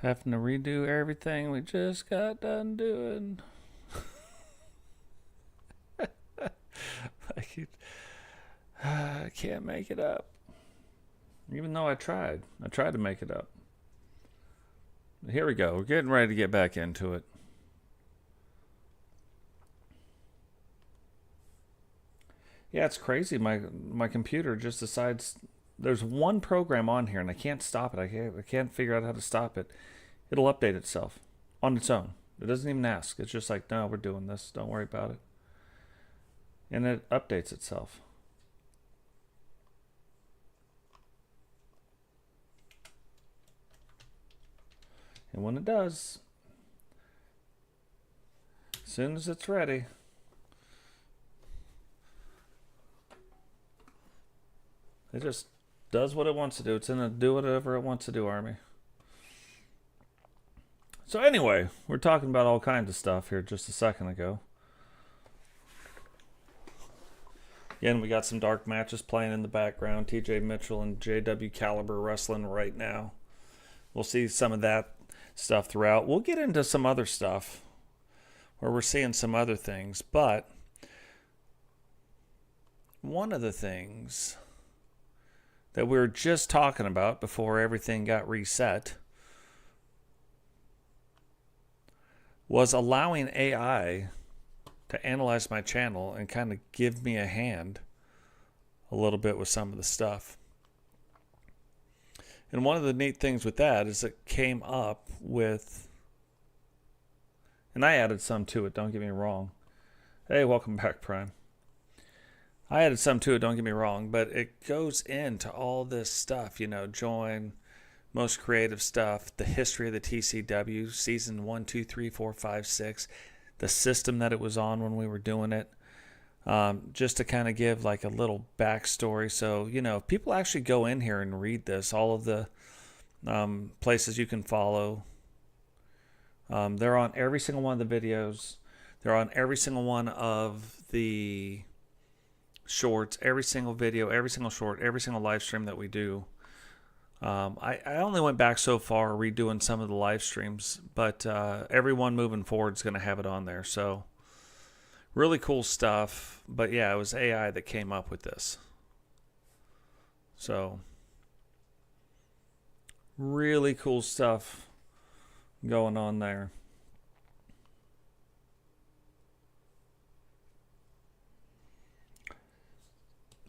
Having to redo everything we just got done doing. I can't make it up. Even though I tried. I tried to make it up. Here we go. We're getting ready to get back into it. Yeah, it's crazy. My computer just decides there's one program on here and I can't stop it. I can't figure out how to stop it. It'll update itself on its own. It doesn't even ask. It's just like, no, we're doing this. Don't worry about it. And it updates itself. And when it does, as soon as it's ready, it just does what it wants to do. It's gonna do whatever it wants to do, Army. So anyway, we're talking about all kinds of stuff here just a second ago. Again, we got some dark matches playing in the background. TJ Mitchell and JW Caliber wrestling right now. We'll see some of that stuff throughout. We'll get into some other stuff where we're seeing some other things. But one of the things that we were just talking about before everything got reset was allowing AI to analyze my channel and kind of give me a hand a little bit with some of the stuff. And one of the neat things with that is it came up with, and I added some to it, don't get me wrong. Hey, welcome back, Prime. I added some to it, don't get me wrong, but it goes into all this stuff, you know, join, most creative stuff, the history of the TCW, season 1, 2, 3, 4, 5, 6, the system that it was on when we were doing it, just to kind of give like a little backstory. So, you know, if people actually go in here and read this, all of the places you can follow, they're on every single one of the videos. They're on every single one of the shorts, every single video, every single short, every single live stream that we do. I only went back so far redoing some of the live streams, but everyone moving forward is going to have it on there. So really cool stuff. But yeah, it was AI that came up with this. So really cool stuff going on there.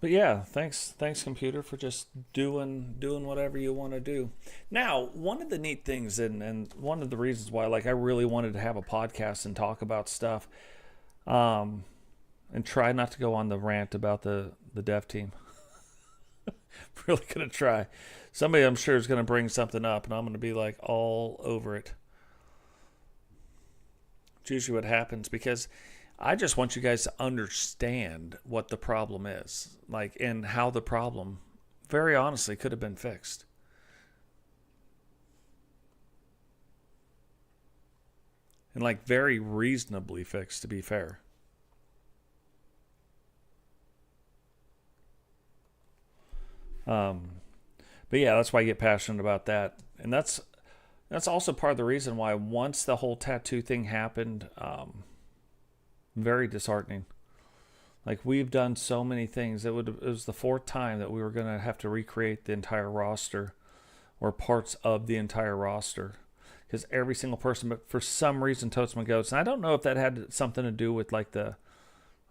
But yeah, thanks computer for just doing whatever you want to do. Now, one of the neat things and one of the reasons why like I really wanted to have a podcast and talk about stuff, and try not to go on the rant about the dev team. Really gonna try. Somebody I'm sure is gonna bring something up and I'm gonna be like all over it. It's usually what happens because I just want you guys to understand what the problem is, like, and how the problem, very honestly, could have been fixed. And, like, very reasonably fixed, to be fair. But yeah, that's why I get passionate about that. And that's also part of the reason why once the whole tattoo thing happened, very disheartening. Like, we've done so many things. It was the fourth time that we were going to have to recreate the entire roster or parts of the entire roster because every single person, but for some reason, Totes My Goats, and I don't know if that had something to do with like the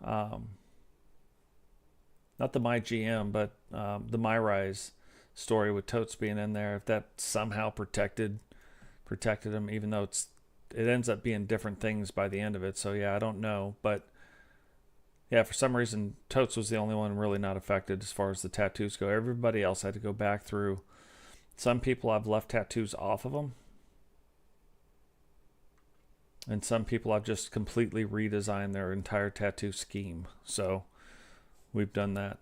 not the My GM, but the My Rise story with Totes being in there, if that somehow protected him, even though it ends up being different things by the end of it. So yeah, I don't know, but yeah, for some reason Totes was the only one really not affected as far as the tattoos go. Everybody else had to go back through. Some people I've left tattoos off of them, and some people I've just completely redesigned their entire tattoo scheme. So we've done that.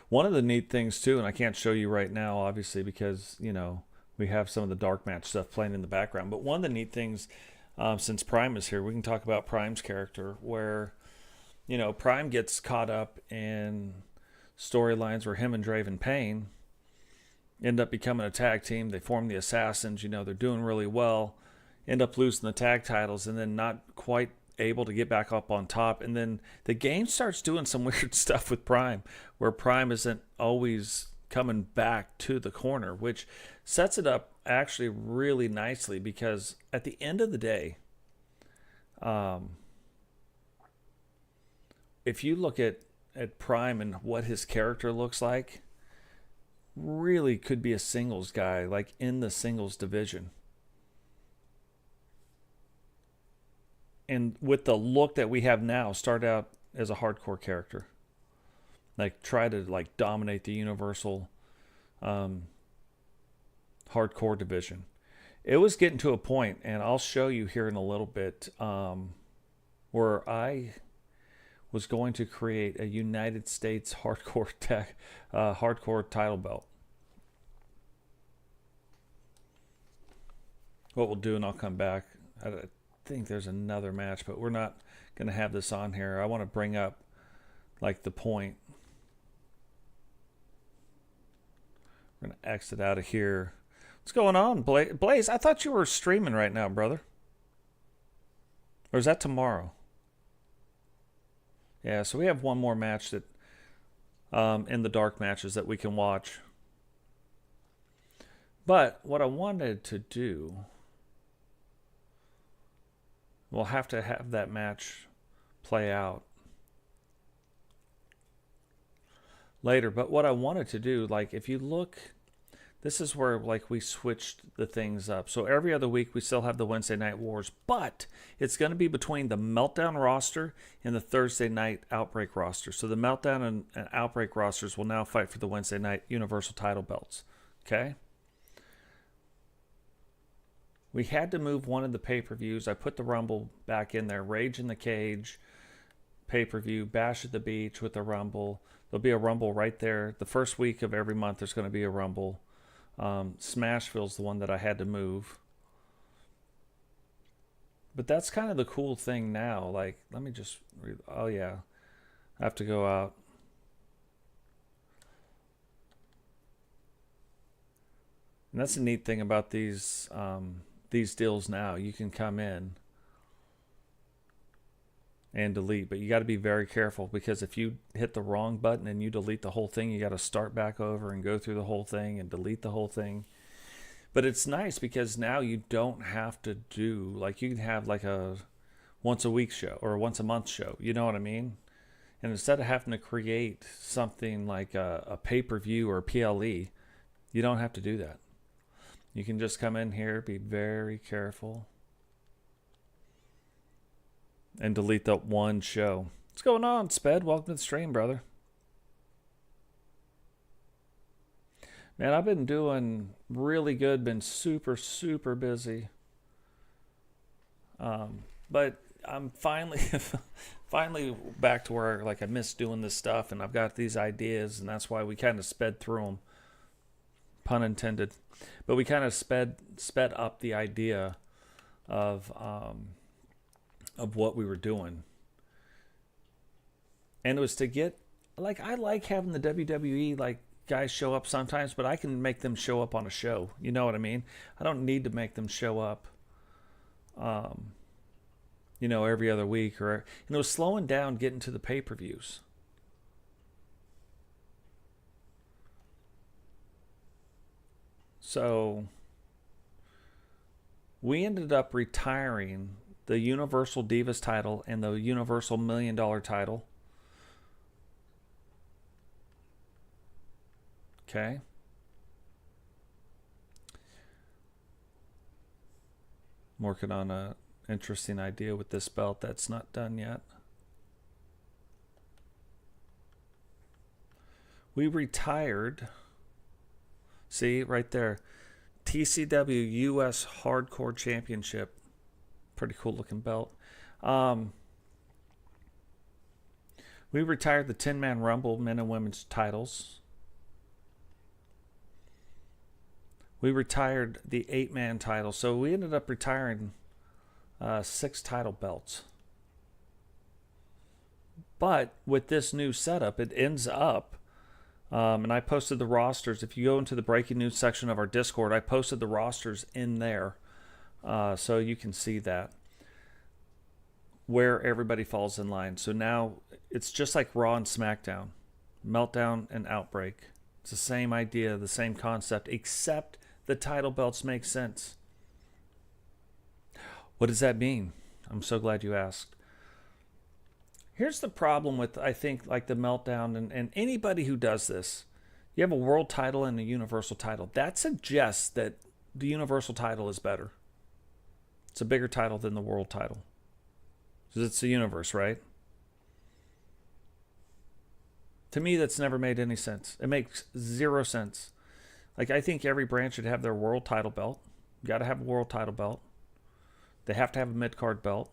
One of the neat things too, and I can't show you right now obviously because, you know, we have some of the dark match stuff playing in the background, but one of the neat things, since Prime is here, we can talk about Prime's character where, you know, Prime gets caught up in storylines where him and Draven Payne end up becoming a tag team. They form the Assassins. They're doing really well. End up losing the tag titles and then not quite able to get back up on top. And then the game starts doing some weird stuff with Prime, where Prime isn't always coming back to the corner, which sets it up actually really nicely, because at the end of the day, if you look at Prime and what his character looks like, really could be a singles guy, like in the singles division. And with the look that we have now, start out as a hardcore character. Like try to like dominate the Universal hardcore division. It was getting to a point, and I'll show you here in a little bit, where I was going to create a United States hardcore title belt. What we'll do, and I'll come back, I think there's another match, but we're not going to have this on here. I want to bring up like the point. We're going to exit out of here. What's going on, Blaze? I thought you were streaming right now, brother. Or is that tomorrow? Yeah, so we have one more match that in the dark matches that we can watch. But what I wanted to do, we'll have to have that match play out later. But what I wanted to do, like if you look, this is where like we switched the things up. So every other week we still have the Wednesday Night Wars, but it's going to be between the Meltdown roster and the Thursday Night Outbreak roster. So the Meltdown and Outbreak rosters will now fight for the Wednesday Night Universal title belts. Okay? We had to move one of the pay-per-views. I put the Rumble back in there. Rage in the Cage, pay-per-view, Bash at the Beach with the Rumble. There'll be a Rumble right there. The first week of every month there's going to be a Rumble. Smashville's the one that I had to move. But that's kind of the cool thing now. Like, let me just read. Oh, yeah. I have to go out. And that's the neat thing about these deals now. You can come in and delete, but you got to be very careful, because if you hit the wrong button and you delete the whole thing, you got to start back over and go through the whole thing and delete the whole thing. But it's nice because now you don't have to do, like, you can have like a once a week show or a once a month show, you know what I mean? And instead of having to create something like a pay-per-view or a PLE, you don't have to do that. You can just come in here, be very careful, and delete that one show. What's going on, Sped? Welcome to the stream, brother. Man, I've been doing really good. Been super, super busy. But I'm finally back to where like I miss doing this stuff, and I've got these ideas, and that's why we kind of sped through them. Pun intended. But we kind of sped up the idea of what we were doing. And it was to get, like, I like having the WWE, like, guys show up sometimes, but I can make them show up on a show. You know what I mean? I don't need to make them show up, every other week. And it was slowing down getting to the pay-per-views. So we ended up retiring the Universal Divas title and the Universal $1 Million title. Okay. I'm working on an interesting idea with this belt that's not done yet. We retired, see right there, TCW US Hardcore Championship. Pretty cool looking belt. We retired the 10-man Rumble men and women's titles. We retired the 8-man title. So we ended up retiring 6 title belts. But with this new setup, it ends up And I posted the rosters. If you go into the breaking news section of our Discord, I posted the rosters in there, so you can see that, where everybody falls in line. So now it's just like Raw and SmackDown, Meltdown and Outbreak. It's the same idea, the same concept, except the title belts make sense. What does that mean? I'm so glad you asked. Here's the problem with, I think, like the Meltdown and anybody who does this. You have a world title and a universal title. That suggests that the universal title is better. It's a bigger title than the world title. Because it's the universe, right? To me, that's never made any sense. It makes zero sense. Like, I think every brand should have their world title belt. You got to have a world title belt. They have to have a mid-card belt.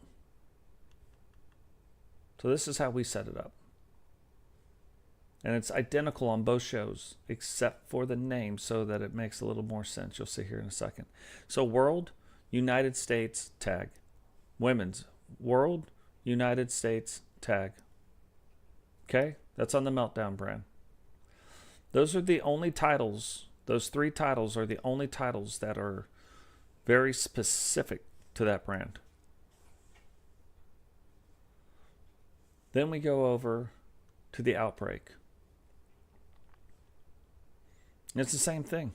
So this is how we set it up. And it's identical on both shows, except for the name, so that it makes a little more sense. You'll see here in a second. So World, United States, tag. Women's, World, United States, tag. Okay? That's on the Meltdown brand. Those are the only titles, those 3 titles are the only titles that are very specific to that brand. Then we go over to the Outbreak. It's the same thing.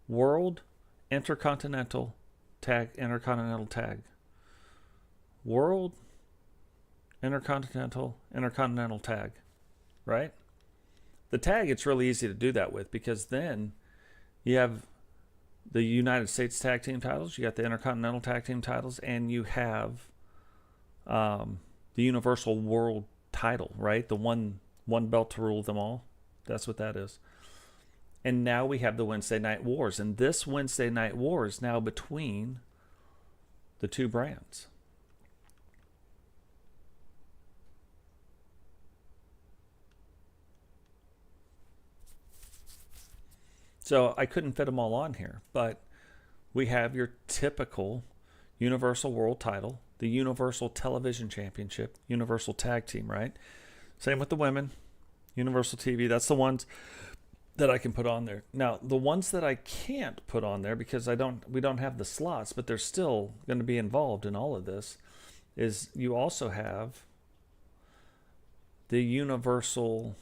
World, Intercontinental, tag, Intercontinental tag. World, Intercontinental, Intercontinental tag. Right? The tag, it's really easy to do that with, because then you have the United States tag team titles, you got the Intercontinental tag team titles, and you have the Universal World title, right? The one belt to rule them all. That's what that is. And now we have the Wednesday Night Wars, and this Wednesday Night War is now between the 2 brands. So I couldn't fit them all on here, but we have your typical Universal World title, the Universal Television Championship, Universal Tag Team, right? Same with the women, Universal TV. That's the ones that I can put on there. Now, the ones that I can't put on there, because we don't have the slots, but they're still going to be involved in all of this, is you also have the Universal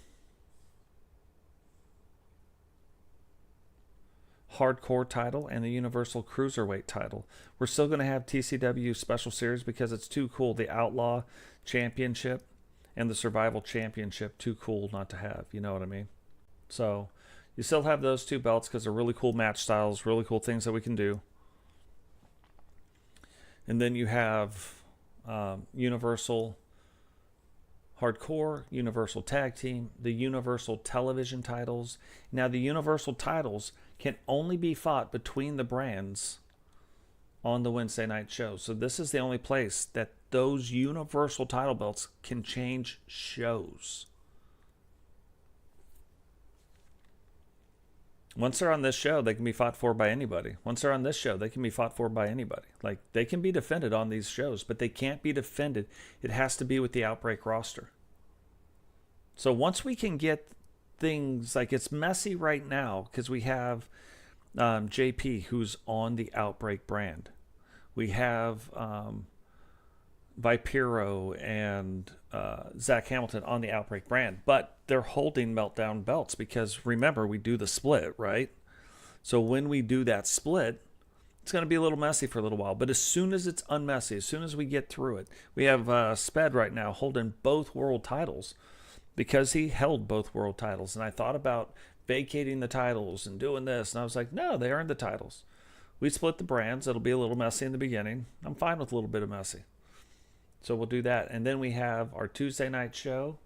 Hardcore title and the Universal Cruiserweight title. We're still going to have TCW Special Series because it's too cool. The Outlaw Championship and the Survival Championship, too cool not to have. You know what I mean? So you still have those 2 belts because they're really cool match styles, really cool things that we can do. And then you have Universal Hardcore, Universal Tag Team, the Universal Television titles. Now, the Universal titles can only be fought between the brands on the Wednesday night show. So this is the only place that those Universal title belts can change shows. Once they're on this show, they can be fought for by anybody. Once they're on this show, they can be fought for by anybody. Like, they can be defended on these shows, but they can't be defended. It has to be with the Outbreak roster. So once we can get things, like, it's messy right now because we have JP, who's on the Outbreak brand. We have Vipiro and Zach Hamilton on the Outbreak brand, but they're holding Meltdown belts because, remember, we do the split, right? So when we do that split, it's going to be a little messy for a little while, but as soon as it's unmessy, as soon as we get through it, we have Sped right now holding both world titles because he held both world titles, and I thought about vacating the titles and doing this, and I was like, no, they earned the titles. We split the brands. It'll be a little messy in the beginning. I'm fine with a little bit of messy. So we'll do that. And then we have our Tuesday night show.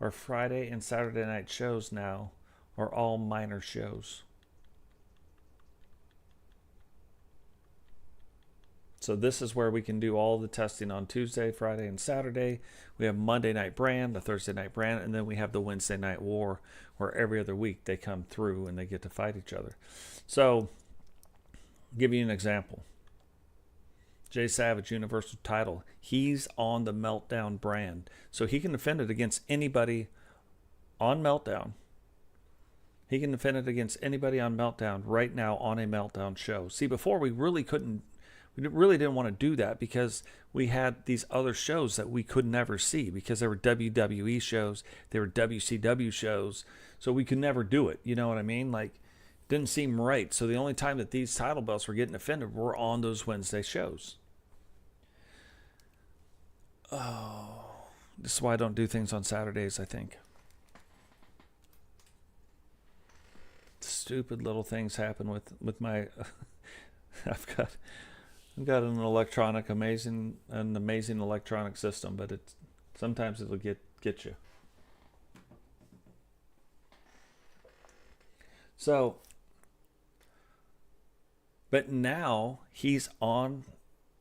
Our Friday and Saturday night shows now are all minor shows. So this is where we can do all the testing on Tuesday, Friday, and Saturday. We have Monday night brand, the Thursday night brand, and then we have the Wednesday night war, where every other week they come through and they get to fight each other. So, give you an example. Jay Savage, Universal title. He's on the Meltdown brand. So he can defend it against anybody on Meltdown. He can defend it against anybody on Meltdown right now on a Meltdown show. See, before we really didn't want to do that because we had these other shows that we could never see because they were WWE shows, they were WCW shows, so we could never do it. You know what I mean? Like, it didn't seem right. So the only time that these title belts were getting defended were on those Wednesday shows. Oh, this is why I don't do things on Saturdays, I think. Stupid little things happen with my I've got an amazing electronic system, but sometimes it'll get you. So, but now he's on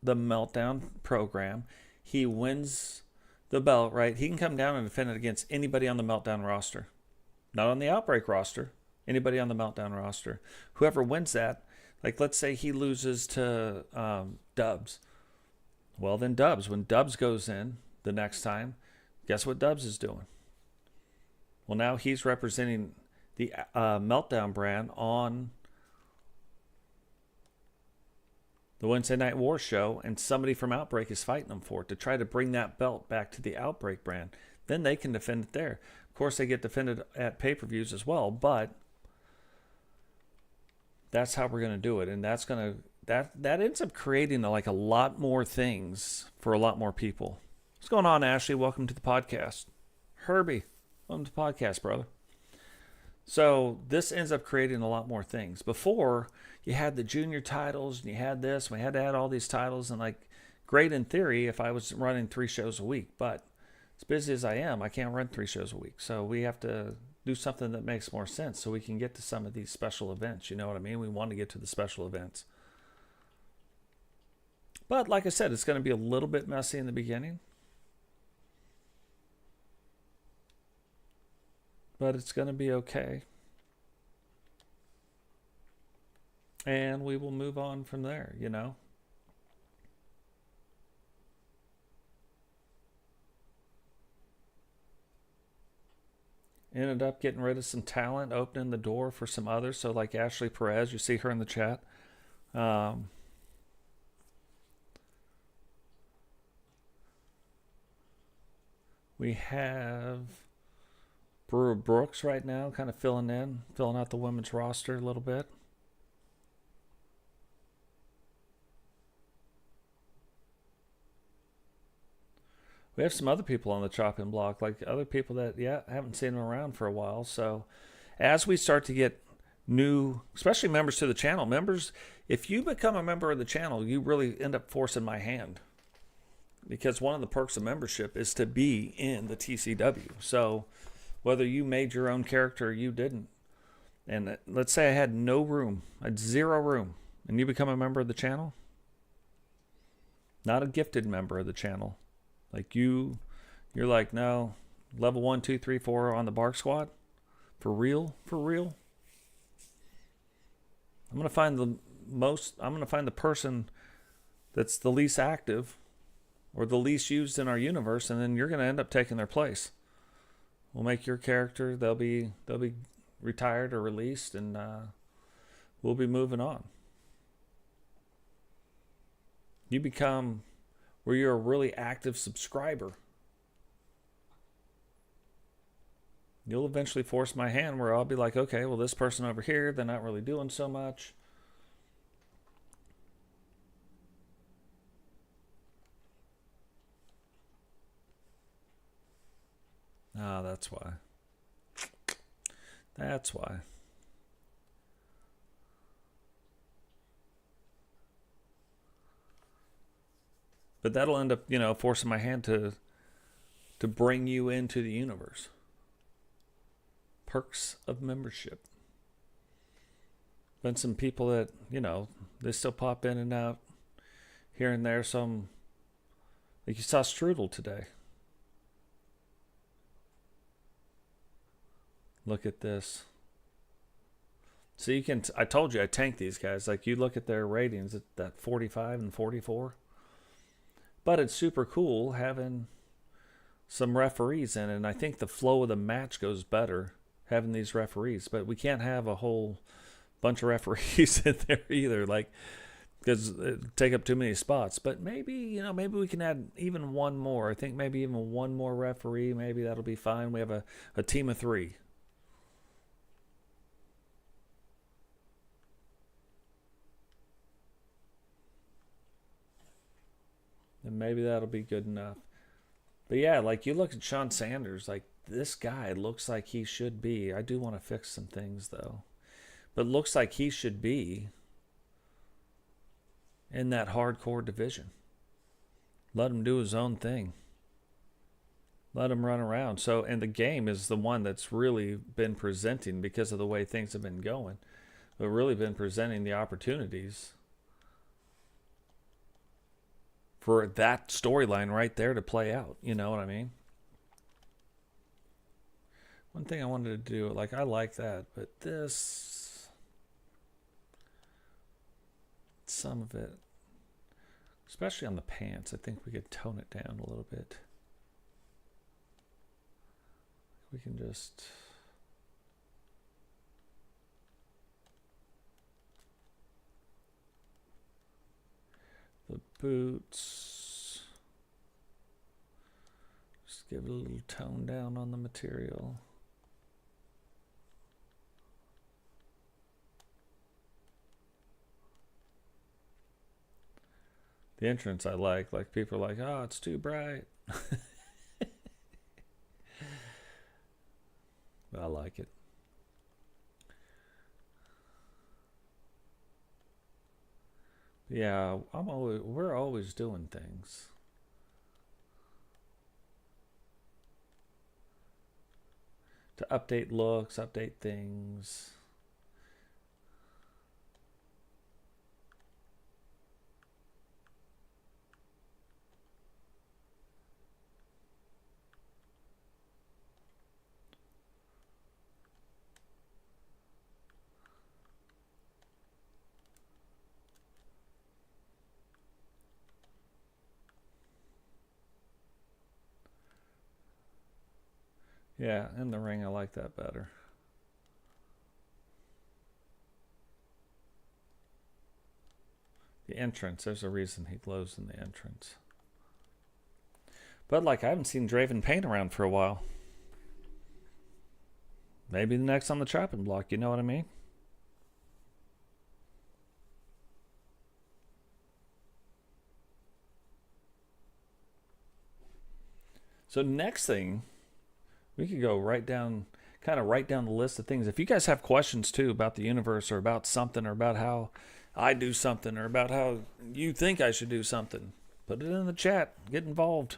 the Meltdown program. He wins the belt, right? He can come down and defend it against anybody on the Meltdown roster. Not on the Outbreak roster. Anybody on the Meltdown roster. Whoever wins that, like let's say he loses to Dubs. Well, then Dubs, when Dubs goes in the next time, guess what Dubs is doing? Well, now he's representing the Meltdown brand on the Wednesday Night War show, and somebody from Outbreak is fighting them for it to try to bring that belt back to the Outbreak brand. Then they can defend it there. Of course, they get defended at pay-per-views as well, but that's how we're going to do it, and that ends up creating like a lot more things for a lot more people. What's going on, Ashley? Welcome to the podcast. Herbie, welcome to the podcast, brother. So this ends up creating a lot more things. Before, you had the junior titles, and you had this, and we had to add all these titles, and like, great in theory if I was running 3 shows a week, but as busy as I am, I can't run 3 shows a week. So we have to do something that makes more sense so we can get to some of these special events. You know what I mean? We want to get to the special events. But like I said, it's going to be a little bit messy in the beginning. But it's going to be okay. And we will move on from there, you know? Ended up getting rid of some talent, opening the door for some others. So like Ashley Perez, you see her in the chat. We have Brewer Brooks right now kind of filling out the women's roster a little bit. We have some other people on the chopping block, like other people that, I haven't seen them around for a while. So as we start to get new, especially members to the channel, if you become a member of the channel, you really end up forcing my hand. Because one of the perks of membership is to be in the TCW. So whether you made your own character or you didn't, and let's say I had no room, I had 0 room, and you become a member of the channel, not a gifted member of the channel, like you're like, no, level 1, 2, 3, 4 on the Bark Squad, for real. I'm gonna find the person that's the least active or the least used in our universe, and then you're gonna end up taking their place. We'll make your character, they'll be retired or released, and we'll be moving on. You become where you're a really active subscriber. You'll eventually force my hand where I'll be like, okay, well, this person over here, they're not really doing so much. Ah, that's why. That's why. But that'll end up, forcing my hand to bring you into the universe. Perks of membership. Been some people that, they still pop in and out here and there. Some, like you saw Strudel today. Look at this. So I told you I tanked these guys. Like you look at their ratings at that 45 and 44. But it's super cool having some referees in it. And I think the flow of the match goes better having these referees, but we can't have a whole bunch of referees in there either, like, because it take up too many spots. But maybe, maybe we can add even one more. I think maybe even one more referee, maybe that'll be fine. We have a team of 3. And maybe that'll be good enough. But yeah, like you look at Sean Sanders, like this guy looks like he should be. I do want to fix some things though. But looks like he should be in that hardcore division. Let him do his own thing. Let him run around. So, and the game is the one that's really been presenting, because of the way things have been going, but really been presenting the opportunities for that storyline right there to play out. You know what I mean? One thing I wanted to do, like, I like that, but this, some of it, especially on the pants, I think we could tone it down a little bit. We can just... the boots. Just give it a little tone down on the material. The entrance I like people are like, oh, it's too bright. I like it. Yeah, we're always doing things. To update looks, update things. Yeah, in the ring I like that better. The entrance, there's a reason he glows in the entrance. But like, I haven't seen Draven Payne around for a while. Maybe the next on the chopping block, you know what I mean? So next thing, we could go right down, kind of write down the list of things. If you guys have questions too about the universe, or about something, or about how I do something, or about how you think I should do something, put it in the chat. Get involved.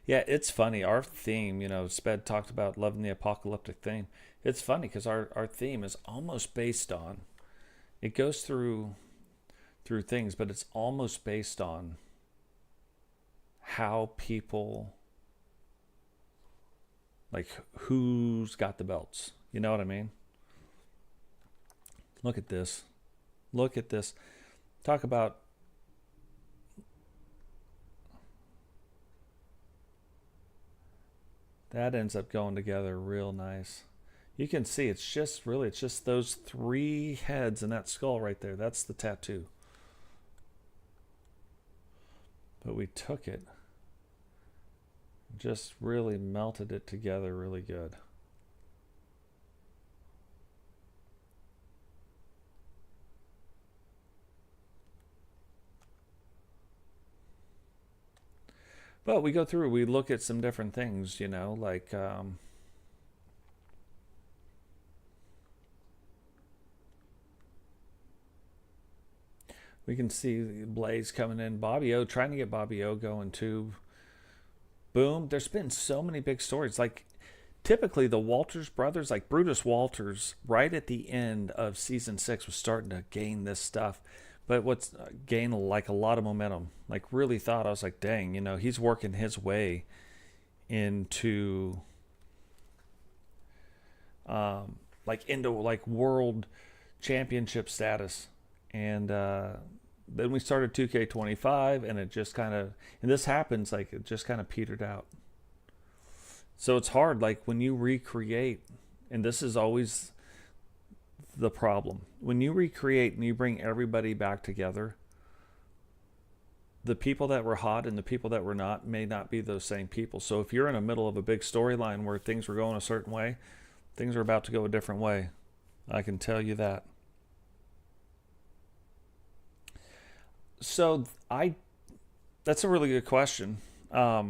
Yeah, it's funny. Our theme, Sped talked about loving the apocalyptic theme. It's funny because our theme is almost based on, it goes through things, but it's almost based on how people, like, who's got the belts. You know what I mean? Look at this. Look at this. Talk about that ends up going together real nice. You can see it's just those 3 heads and that skull right there. That's the tattoo. But we took it, just really melted it together really good. But we go through, we look at some different things, like we can see Blaze coming in, Bobby O, trying to get Bobby O going too. Boom. There's been so many big stories. Like, typically the Walters brothers, like Brutus Walters, right at the end of season 6 was starting to gain this stuff. But what's gained like a lot of momentum. Like, really thought, I was like, dang, he's working his way into like world championship status. And then we started 2K25, and it just kind of, and this happens, like it just kind of petered out. So it's hard, like when you recreate, and this is always the problem. When you recreate and you bring everybody back together, the people that were hot and the people that were not may not be those same people. So if you're in the middle of a big storyline where things were going a certain way, things are about to go a different way. I can tell you that. So that's a really good question. I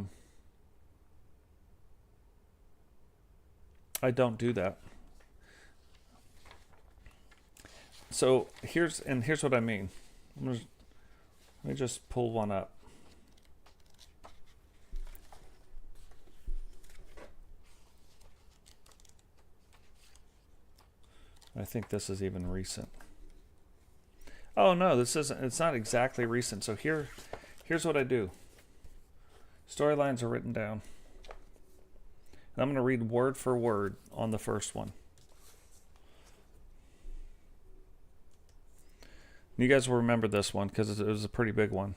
don't do that. So here's what I mean. Let me just pull one up. I think this is even recent. Oh no, this isn't. It's not exactly recent. So here's what I do. Storylines are written down. And I'm going to read word for word on the first one. You guys will remember this one because it was a pretty big one.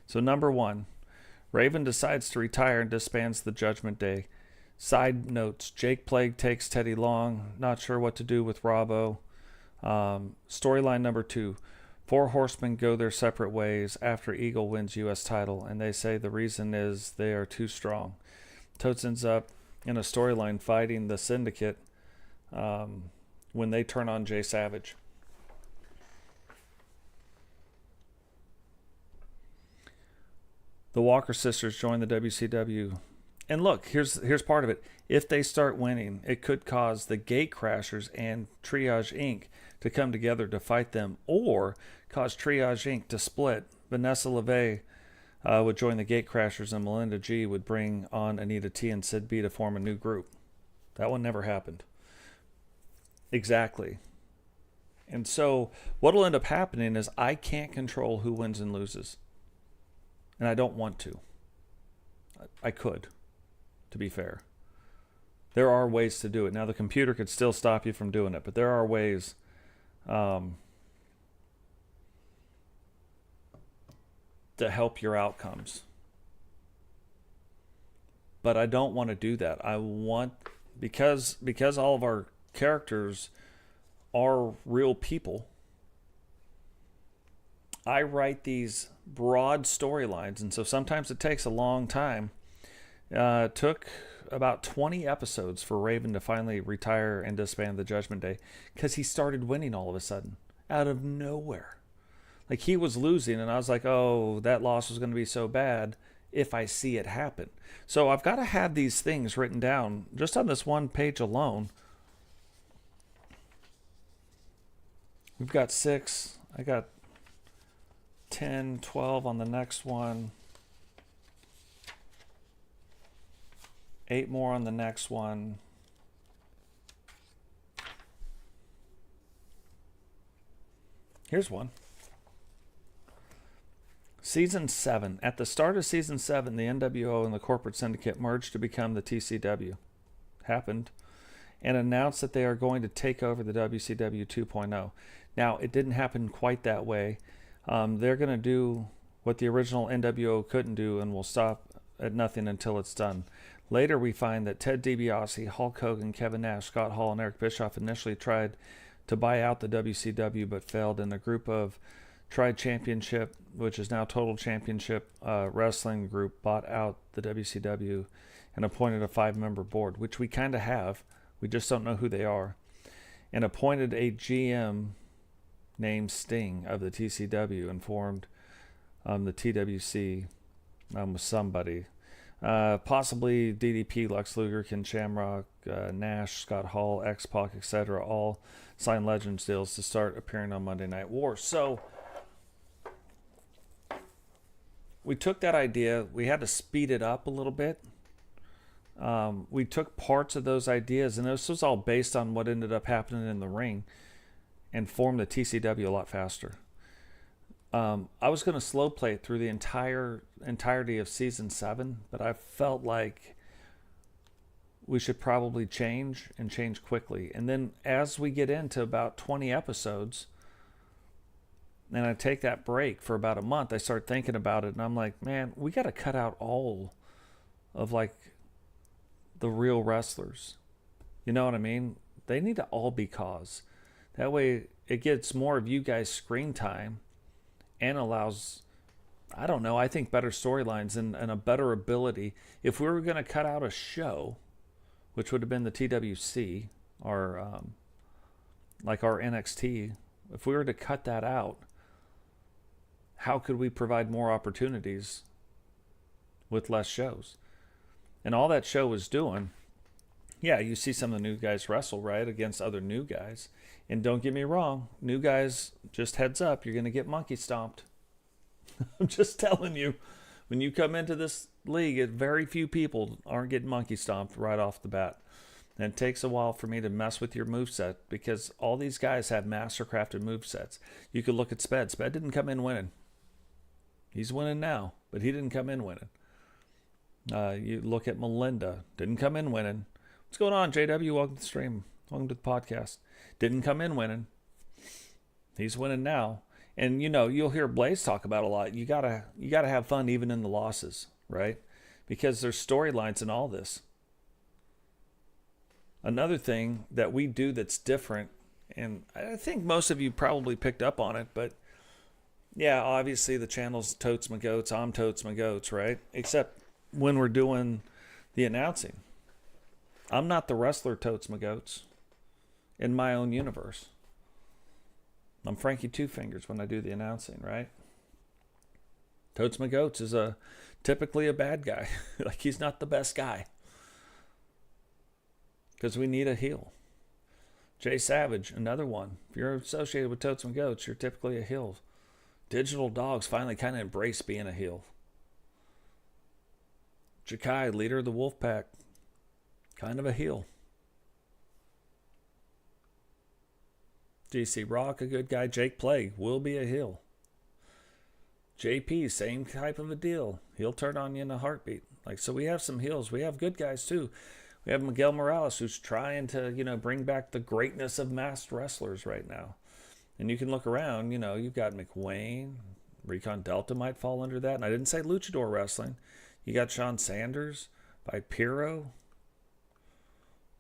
So number 1, Raven decides to retire and disbands the Judgment Day. Side notes, Jake Plague takes Teddy Long. Not sure what to do with Robbo. Storyline number 2, 4 horsemen go their separate ways after Eagle wins U.S. title, and they say the reason is they are too strong. Totes ends up in a storyline fighting the Syndicate when they turn on Jay Savage. The Walker sisters join the WCW. And look, here's part of it. If they start winning, it could cause the Gate Crashers and Triage Inc. to come together to fight them, or cause Triage Inc. to split. Vanessa LeVay would join the Gate Crashers, and Melinda G. would bring on Anita T. and Sid B. to form a new group. That one never happened. Exactly. And so what will end up happening is I can't control who wins and loses. And I don't want to. I could, to be fair. There are ways to do it. Now, the computer could still stop you from doing it, but there are ways to help your outcomes. But I don't want to do that. I want, because all of our characters are real people, I write these broad storylines, and so sometimes it takes a long time. It took about 20 episodes for Raven to finally retire and disband the Judgment Day, because he started winning all of a sudden, out of nowhere. Like, he was losing, and I was like, oh, that loss was going to be so bad if I see it happen. So I've got to have these things written down just on this one page alone. We've got 6. I got 10, 12 on the next one. 8 more on the next one. Here's one. Season 7. At the start of Season 7, the NWO and the Corporate Syndicate merged to become the TCW. Happened. And announced that they are going to take over the WCW 2.0. Now, it didn't happen quite that way. They're going to do what the original NWO couldn't do, and will stop at nothing until it's done. Later, we find that Ted DiBiase, Hulk Hogan, Kevin Nash, Scott Hall, and Eric Bischoff initially tried to buy out the WCW but failed, and a group of Tried Championship, which is now Total Championship Wrestling Group, bought out the WCW and appointed a 5-member board, which we kind of have. We just don't know who they are. And appointed a GM named Sting of the TCW and formed the TWC with somebody. Possibly DDP, Lex Luger, Ken Shamrock, Nash, Scott Hall, X-Pac, etc. all signed Legends deals to start appearing on Monday Night War. So we took that idea, we had to speed it up a little bit. We took parts of those ideas, and this was all based on what ended up happening in the ring, and formed the TCW a lot faster. I was going to slow play it through the entirety of Season 7, but I felt like we should probably change, and change quickly. And then as we get into about 20 episodes, and I take that break for about a month, I start thinking about it, and I'm like, man, we got to cut out all of like the real wrestlers. You know what I mean? They need to all be cause. That way it gets more of you guys screen time and allows, I don't know, I think better storylines and a better ability. If we were going to cut out a show, which would have been the TWC, or like our NXT, if we were to cut that out, how could we provide more opportunities with less shows? And all that show was doing, yeah, you see some of the new guys wrestle, right, against other new guys. And don't get me wrong, new guys, just heads up, you're going to get monkey stomped. I'm just telling you, when you come into this league, very few people aren't getting monkey stomped right off the bat. And it takes a while for me to mess with your moveset because all these guys have mastercrafted movesets. You could look at Sped. Sped didn't come in winning. He's winning now, but he didn't come in winning. You look at Melinda. Didn't come in winning. What's going on, JW? Welcome to the stream. Welcome to the podcast. Didn't come in winning. He's winning now. And, you know, you'll hear Blaze talk about a lot. You gotta have fun even in the losses, right? Because there's storylines in all this. Another thing that we do that's different, and I think most of you probably picked up on it, but yeah, obviously the channel's Totes My Goats. I'm Totes My Goats, right? Except when we're doing the announcing. I'm not the wrestler Totes My Goats in my own universe. I'm Frankie Two Fingers when I do the announcing, right? Totes My Goats is typically a bad guy. Like, he's not the best guy. Because we need a heel. Jay Savage, another one. If you're associated with Totes My Goats, you're typically a heel. Digital Dogs finally kind of embrace being a heel. Jakai, leader of the Wolfpack, kind of a heel. GC Rock, a good guy. Jake Plague will be a heel. JP, same type of a deal. He'll turn on you in a heartbeat. Like, so we have some heels. We have good guys too. We have Miguel Morales, who's trying to, you know, bring back the greatness of masked wrestlers right now. And you can look around, you know, you've got McWayne, Recon Delta might fall under that. And I didn't say Luchador Wrestling. You got Sean Sanders by Piro.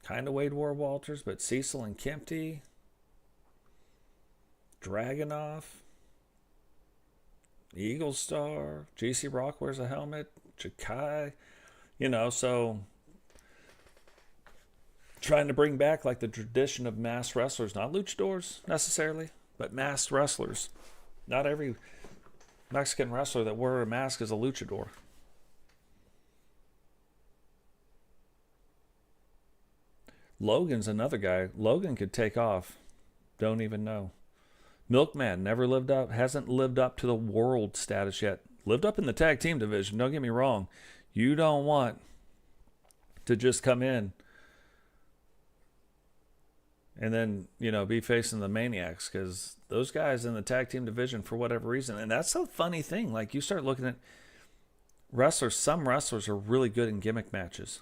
Kind of Wade War Walters, but Cecil and Kempty. Dragunov. Eagle Star. GC Rock wears a helmet. Jakai. You know, so trying to bring back like the tradition of masked wrestlers. Not luchadors necessarily, but masked wrestlers. Not every Mexican wrestler that wore a mask is a luchador. Logan's another guy. Logan could take off. Don't even know. Milkman never lived up, hasn't lived up to the world status yet. Lived up in the tag team division. Don't get me wrong. You don't want to just come in and then, you know, be facing the Maniacs, because those guys in the tag team division, for whatever reason, and that's a funny thing. Like, you start looking at wrestlers, some wrestlers are really good in gimmick matches.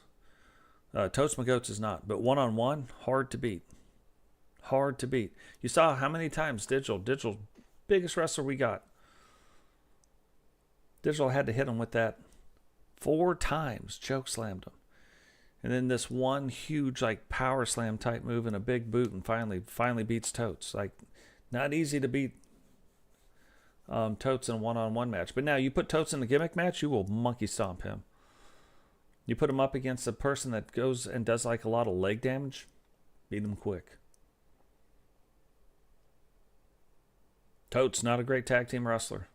Totes My Goats is not, but one-on-one, hard to beat. Hard to beat. You saw how many times Digital, biggest wrestler we got. Digital had to hit him with that 4 times, choke slammed him. And then this one huge like power slam type move and a big boot, and finally beats Totes. Like, not easy to beat Totes in a one-on-one match. But now you put Totes in a gimmick match, you will monkey stomp him. You put him up against a person that goes and does like a lot of leg damage, beat him quick. Totes, not a great tag team wrestler.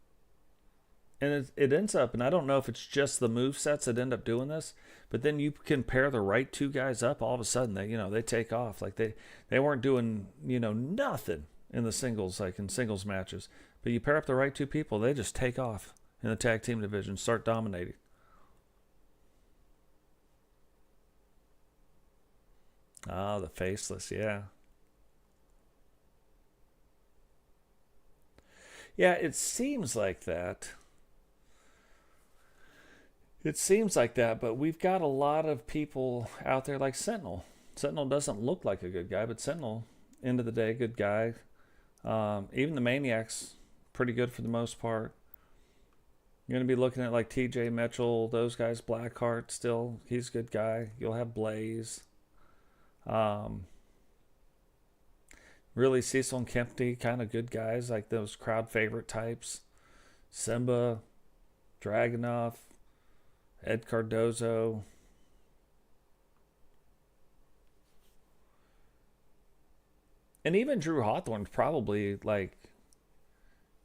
And it ends up, and I don't know if it's just the movesets that end up doing this, but then you can pair the right 2 guys up, all of a sudden they take off. Like they weren't doing, nothing in the singles, like in singles matches. But you pair up the right 2 people, they just take off in the tag team division, start dominating. Ah, the Faceless, yeah. Yeah, it seems like that. It seems like that, but we've got a lot of people out there like Sentinel. Sentinel doesn't look like a good guy, but Sentinel, end of the day, good guy. Even the Maniacs, pretty good for the most part. You're going to be looking at like TJ Mitchell, those guys. Blackheart still, he's a good guy. You'll have Blaze. Really, Cecil and Kempney, kind of good guys, like those crowd favorite types. Simba, Dragunov, Ed Cardozo. And even Drew Hawthorne's probably like,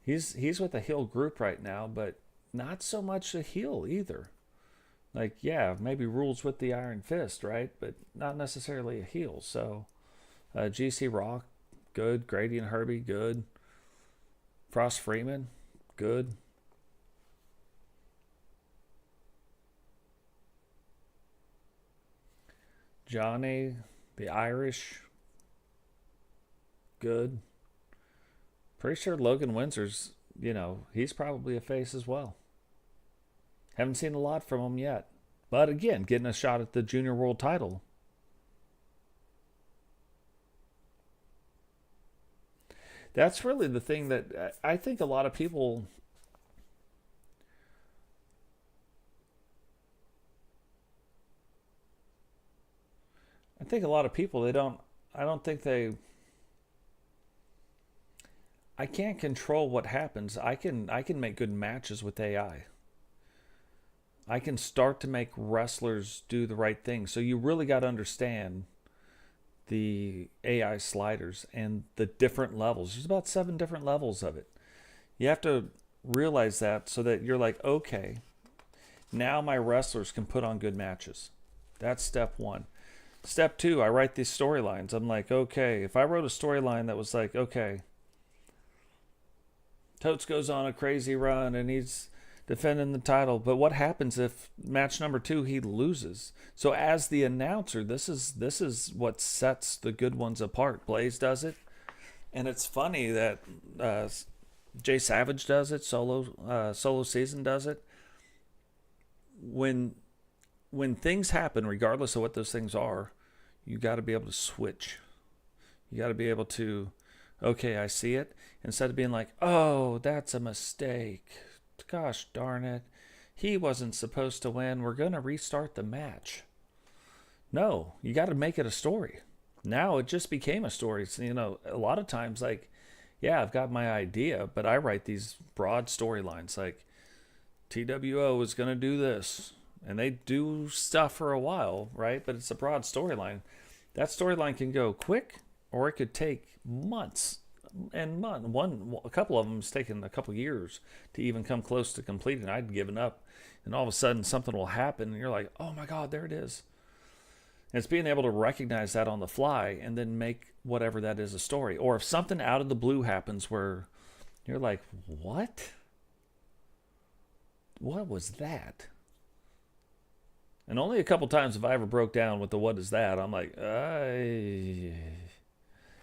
he's with a heel group right now, but not so much a heel either. Like, yeah, maybe rules with the Iron Fist, right? But not necessarily a heel. So, GC Rock, good. Grady and Herbie, good. Frost Freeman, good. Johnny, the Irish, good. Pretty sure Logan Windsor's, he's probably a face as well. Haven't seen a lot from him yet. But again, getting a shot at the junior world title. That's really the thing that I think a lot of people... I can't control what happens. I can make good matches with AI. I can start to make wrestlers do the right thing. So you really got to understand the AI sliders and the different levels. There's about 7 different levels of it. You have to realize that so that you're like, okay, now my wrestlers can put on good matches. That's step 1. Step 2, I write these storylines. I'm like, okay, if I wrote a storyline that was like, okay, Totes goes on a crazy run and he's defending the title, but what happens if match number 2 he loses? So as the announcer, this is what sets the good ones apart. Blaze does it, and it's funny that Jay Savage does it. Solo Season does it. When things happen, regardless of what those things are, you got to be able to switch. You got to be able to, okay, I see it, instead of being like, oh, that's a mistake. Gosh darn it. He wasn't supposed to win. We're going to restart the match. No, you got to make it a story. Now it just became a story. So, a lot of times, like, yeah, I've got my idea, but I write these broad storylines like TWO is going to do this. And they do stuff for a while, right? But it's a broad storyline. That storyline can go quick, or it could take months and months. A couple of them's taken a couple years to even come close to completing. I'd given up, and all of a sudden something will happen, and you're like, "Oh my God, there it is!" And it's being able to recognize that on the fly, and then make whatever that is a story. Or if something out of the blue happens, where you're like, "What? What was that?" And only a couple times have I ever broke down with the what is that. I'm like, it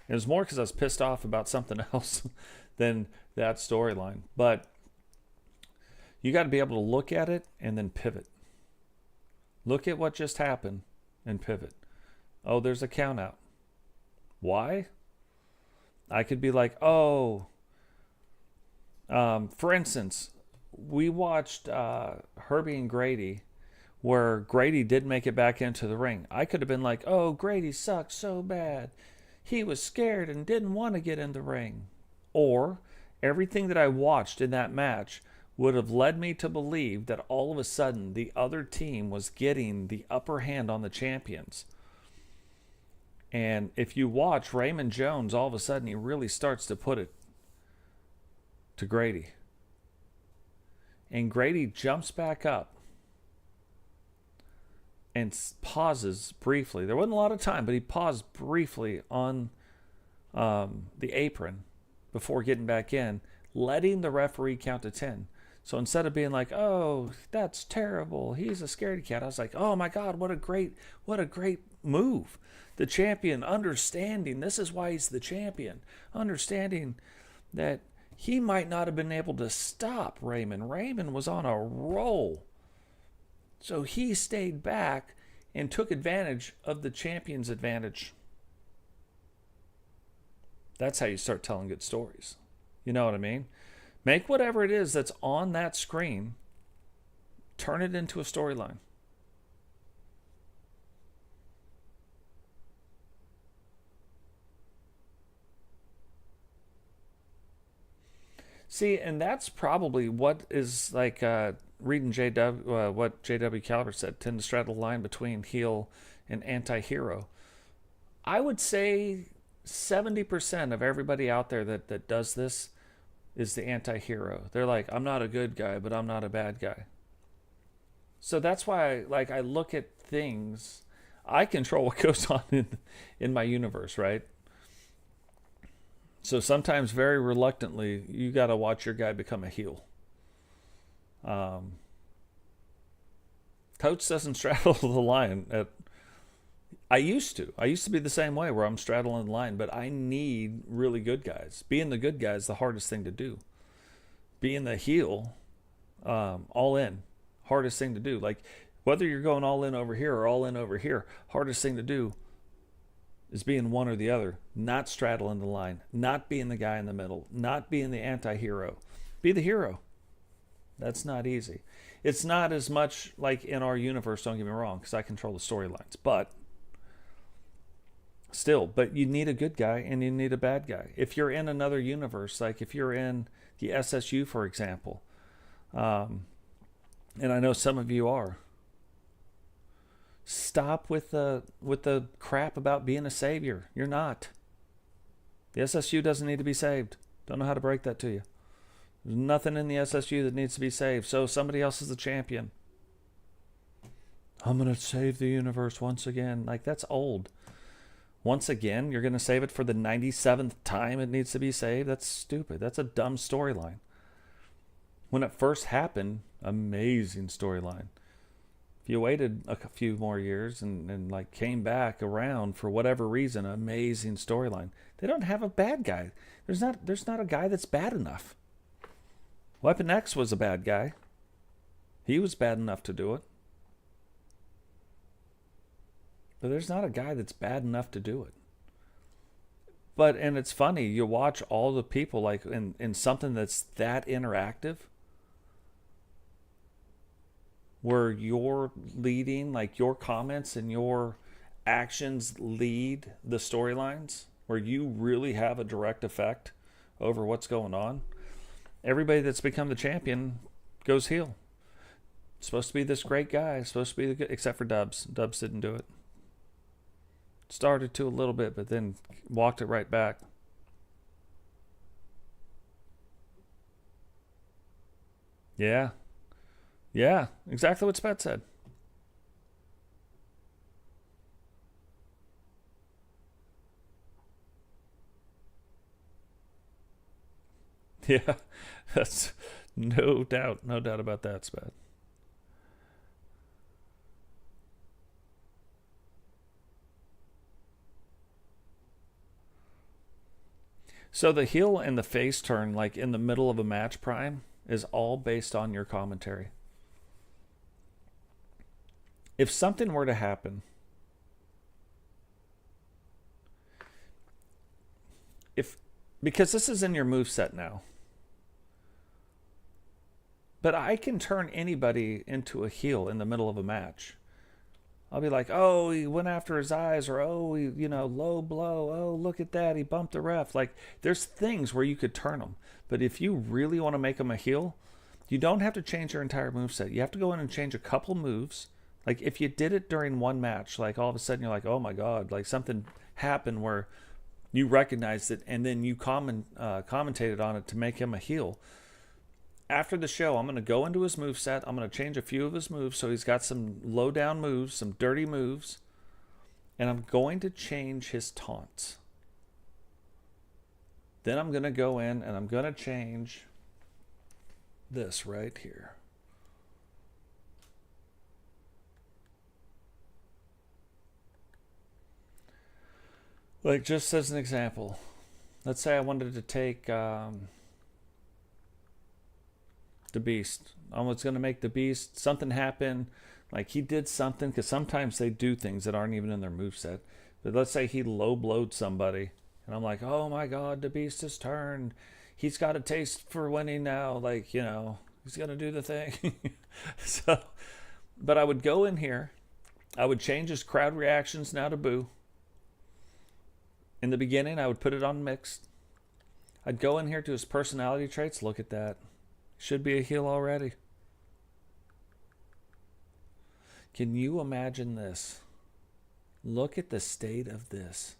was more because I was pissed off about something else than that storyline. But you got to be able to look at it and then pivot. Look at what just happened and pivot. Oh, there's a count out. Why? I could be like, for instance, we watched Herbie and Grady, where Grady did make it back into the ring. I could have been like, oh, Grady sucked so bad. He was scared and didn't want to get in the ring. Or everything that I watched in that match would have led me to believe that all of a sudden the other team was getting the upper hand on the champions. And if you watch Raymond Jones, all of a sudden he really starts to put it to Grady. And Grady jumps back up and pauses briefly. There wasn't a lot of time, but he paused briefly on the apron before getting back in, letting the referee count to 10. So instead of being like, oh, that's terrible, he's a scaredy cat, I was like, oh my God, what a great move. The champion understanding, this is why he's the champion, understanding that he might not have been able to stop Raymond. Raymond was on a roll. So he stayed back and took advantage of the champion's advantage. That's how you start telling good stories. You know what I mean? Make whatever it is that's on that screen, turn it into a storyline. See, and that's probably what is like reading what J.W. Caliber said, tend to straddle the line between heel and anti-hero. I would say 70% of everybody out there that does this is the anti-hero. They're like, I'm not a good guy, but I'm not a bad guy. So that's why I look at things. I control what goes on in my universe, right? So sometimes, very reluctantly, you got to watch your guy become a heel. Coach doesn't straddle the line. I used to be the same way, where I'm straddling the line, but I need really good guys. Being the good guy is the hardest thing to do. Being the heel, all in, hardest thing to do. Like, whether you're going all in over here or all in over here, hardest thing to do is being one or the other, not straddling the line, not being the guy in the middle, not being the anti-hero. Be the hero. That's not easy. It's not as much like in our universe, don't get me wrong, because I control the storylines. But still, you need a good guy and you need a bad guy. If you're in another universe, like if you're in the SSU, for example, and I know some of you are, stop with the crap about being a savior. You're not. The SSU doesn't need to be saved. Don't know how to break that to you. There's nothing in the SSU that needs to be saved. So somebody else is the champion. I'm going to save the universe once again. Like, that's old. Once again, you're going to save it for the 97th time it needs to be saved? That's stupid. That's a dumb storyline. When it first happened, amazing storyline. If you waited a few more years and came back around for whatever reason, amazing storyline. They don't have a bad guy. There's not a guy that's bad enough. Weapon X was a bad guy. He was bad enough to do it. But there's not a guy that's bad enough to do it. And it's funny, you watch all the people like in something that's that interactive, where you're leading, like your comments and your actions lead the storylines, where you really have a direct effect over what's going on. Everybody that's become the champion goes heel. It's supposed to be this great guy, it's supposed to be the good, except for Dubs. Dubs didn't do it. Started to a little bit, but then walked it right back. Yeah. Yeah, exactly what Spet said. Yeah, that's no doubt about that, Spet. So the heel and the face turn, like in the middle of a match, Prime, is all based on your commentary. If something were to happen, because this is in your moveset now, but I can turn anybody into a heel in the middle of a match. I'll be like, oh, he went after his eyes, or oh, he, low blow. Oh, look at that, he bumped the ref. Like, there's things where you could turn them. But if you really want to make them a heel, you don't have to change your entire moveset. You have to go in and change a couple moves. Like, if you did it during one match, like all of a sudden you're like, oh my God, like something happened where you recognized it and then you commentated on it to make him a heel. After the show, I'm going to go into his moveset. I'm going to change a few of his moves so he's got some low down moves, some dirty moves. And I'm going to change his taunts. Then I'm going to go in and I'm going to change this right here. Like, just as an example, let's say I wanted to take the Beast. I was going to make the Beast, something happen, like he did something, because sometimes they do things that aren't even in their moveset. But let's say he low blowed somebody, and I'm like, oh my God, the Beast has turned. he's got a taste for winning now. Like, you know, he's going to do the thing. So, but I would go in here. I would change his crowd reactions now to boo. In the beginning, I would put it on mixed. I'd go in here to his personality traits. Look at that. Should be a heel already. Can you imagine this? Look at the state of this.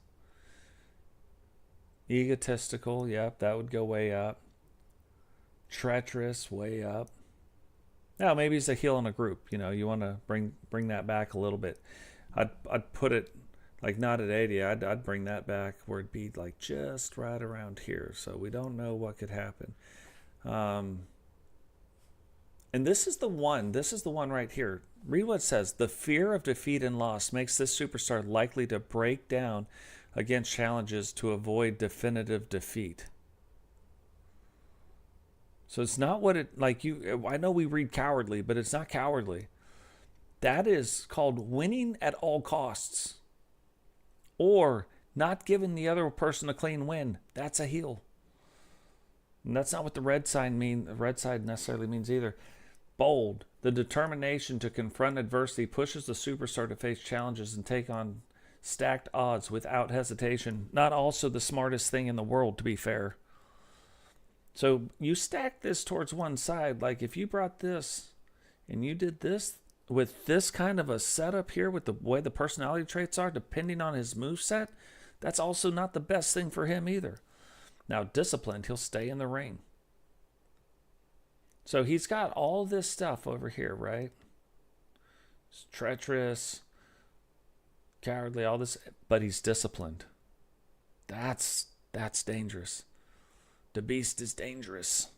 Egotistical, yep, that would go way up. Treacherous, way up. Now, maybe he's a heel in a group. You know, you want to bring that back a little bit. I'd put it like not at 80. I'd bring that back where it'd be like just right around here. So we don't know what could happen. And this is the one. This is the one right here. Read what it says. The fear of defeat and loss makes this superstar likely to break down against challenges to avoid definitive defeat. So it's not what it, like you, I know we read cowardly, but it's not cowardly. That is called winning at all costs. Or not giving the other person a clean win. That's a heel. And that's not what the red side necessarily means either. Bold. The determination to confront adversity pushes the superstar to face challenges and take on stacked odds without hesitation. Not also the smartest thing in the world, to be fair. So you stack this towards one side. Like if you brought this and you did this with this kind of a setup here with the way the personality traits are, depending on his moveset, that's also not the best thing for him either. Now, disciplined, he'll stay in the ring. So he's got all this stuff over here, right? He's treacherous, cowardly, all this, but he's disciplined. That's dangerous. The beast is dangerous.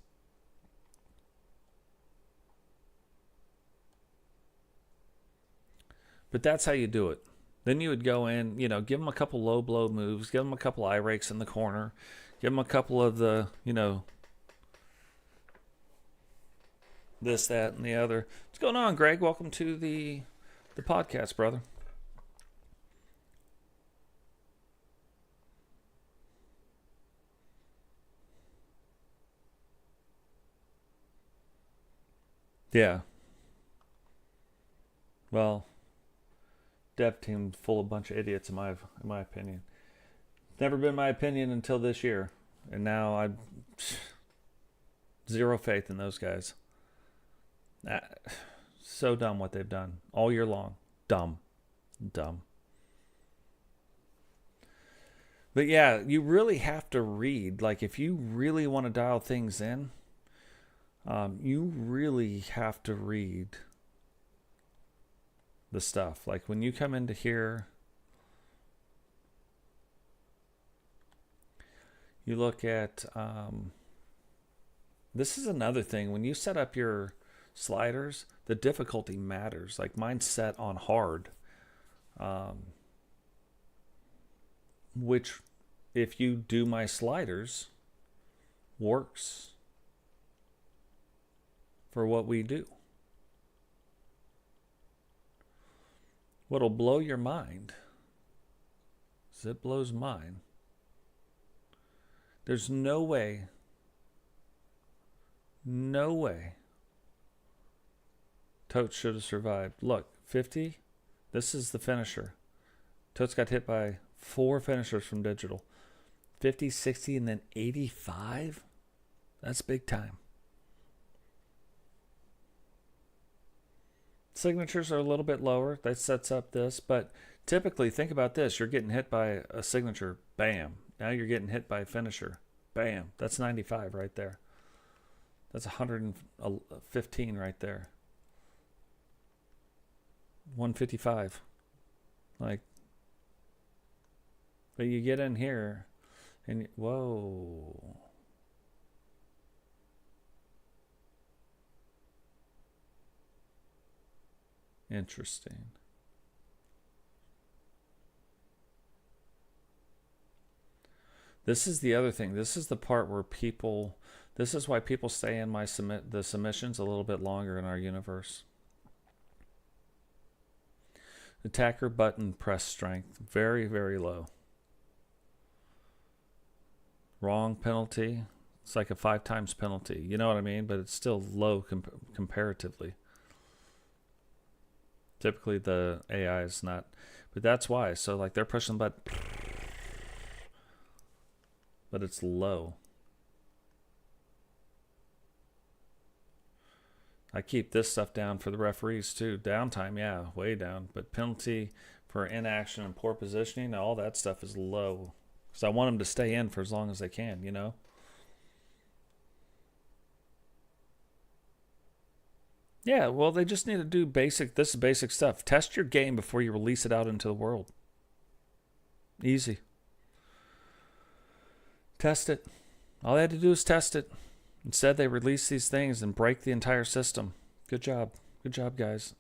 But that's how you do it. Then you would go in, you know, give him a couple low blow moves, give him a couple eye rakes in the corner, give him a couple of the, you know, this, that, and the other. What's going on, Greg? Welcome to the podcast, brother. Yeah. Well, dev team full of bunch of idiots in my opinion. Never been my opinion until this year, and now I zero faith in those guys. So dumb what they've done all year long. Dumb. But yeah, you really have to read. Like if you really want to dial things in, you really have to read the stuff. Like when you come into here, you look at, this is another thing. When you set up your sliders, the difficulty matters. Like mine's set on hard, which if you do my sliders, works for what we do. What'll blow your mind, as it blows mine, there's no way Totes should have survived. Look, 50, this is the finisher. Totes got hit by 4 finishers from digital. 50, 60, and then 85? That's big time. Signatures are a little bit lower. That sets up this. But typically, think about this. You're getting hit by a signature. Bam. Now you're getting hit by a finisher. Bam. That's 95 right there. That's 115 right there. 155. Like, but you get in here and whoa. Interesting. This is the other thing. This is the part where people, this is why people stay in the submissions a little bit longer in our universe. Attacker button press strength, very, very low. Wrong penalty, It's like a 5 times penalty. You know what I mean? But it's still low comparatively. Typically the AI is not, but that's why. So like they're pushing the button, but it's low. I keep this stuff down for the referees too. Downtime, yeah, way down. But penalty for inaction and poor positioning, all that stuff is low. Because I want them to stay in for as long as they can, you know? Yeah, well, they just need to do this is basic stuff. Test your game before you release it out into the world. Easy. Test it. All they had to do is test it. Instead, they release these things and break the entire system. Good job. Good job, guys.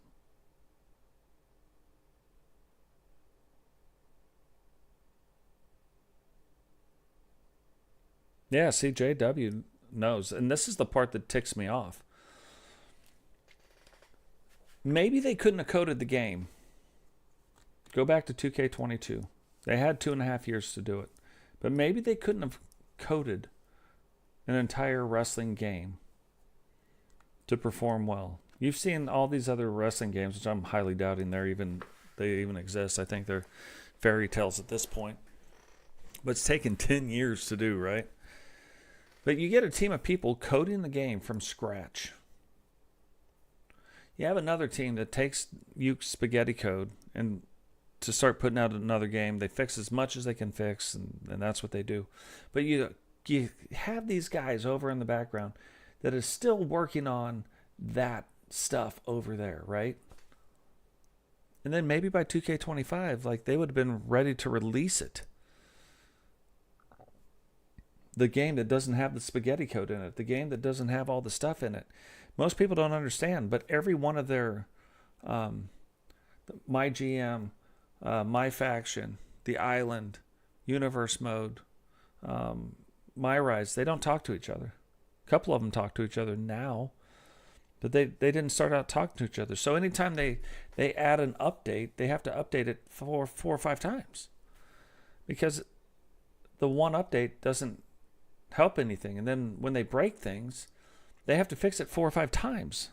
Yeah, CJW knows. And this is the part that ticks me off. Maybe they couldn't have coded the game. Go back to 2K22. They had 2.5 years to do it. But maybe they couldn't have coded an entire wrestling game to perform well. You've seen all these other wrestling games, which I'm highly doubting they even exist. I think they're fairy tales at this point. But it's taken 10 years to do, right? But you get a team of people coding the game from scratch. You have another team that takes Uke's spaghetti code and to start putting out another game. They fix as much as they can fix, and that's what they do. But you have these guys over in the background that is still working on that stuff over there, right? And then maybe by 2K25, like they would have been ready to release it. The game that doesn't have the spaghetti code in it, the game that doesn't have all the stuff in it. Most people don't understand, but every one of their My GM, My Faction, The Island, Universe Mode, My Rise, they don't talk to each other. A couple of them talk to each other now, but they didn't start out talking to each other. So anytime they add an update, they have to update it 4 or 5 times because the one update doesn't help anything. And then when they break things, they have to fix it 4 or 5 times.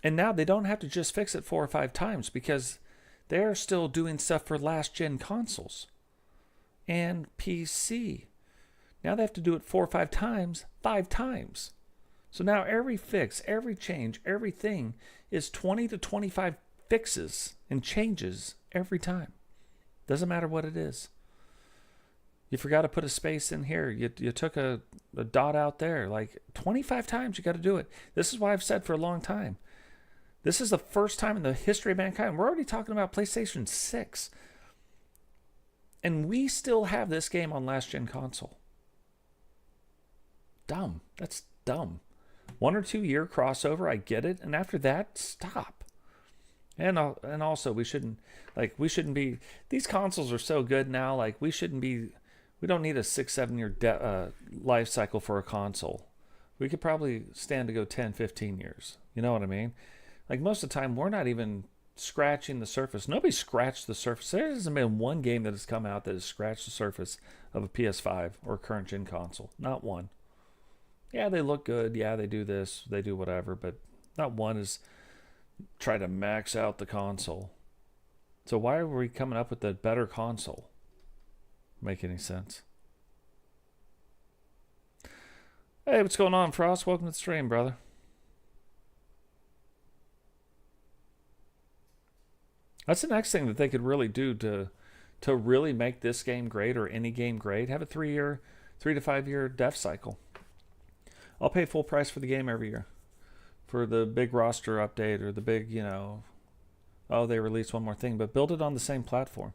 And now they don't have to just fix it 4 or 5 times because they're still doing stuff for last gen consoles and PC. Now they have to do it 4 or 5 times, 5 times. So now every fix, every change, everything is 20 to 25 fixes and changes every time. Doesn't matter what it is. You forgot to put a space in here. You took a dot out there. Like 25 times you got to do it. This is why I've said for a long time. This is the first time in the history of mankind. We're already talking about PlayStation 6. And we still have this game on last gen console. Dumb. That's dumb. 1 or 2 year crossover, I get it. And after that, stop. And also we shouldn't be, these consoles are so good now, like we don't need a 6-7 year life cycle for a console. We could probably stand to go 10, 15 years. You know what I mean? Like most of the time, we're not even scratching the surface. Nobody scratched the surface. There hasn't been one game that has come out that has scratched the surface of a PS5 or current gen console. Not one. Yeah, they look good. Yeah, they do this. They do whatever. But not one is try to max out the console. So why are we coming up with a better console? Make any sense? Hey, what's going on, Frost? Welcome to the stream, brother. That's the next thing that they could really do to really make this game great or any game great. Have a 3 to 5 year dev cycle. I'll pay full price for the game every year for the big roster update or the big, oh, they released one more thing, but build it on the same platform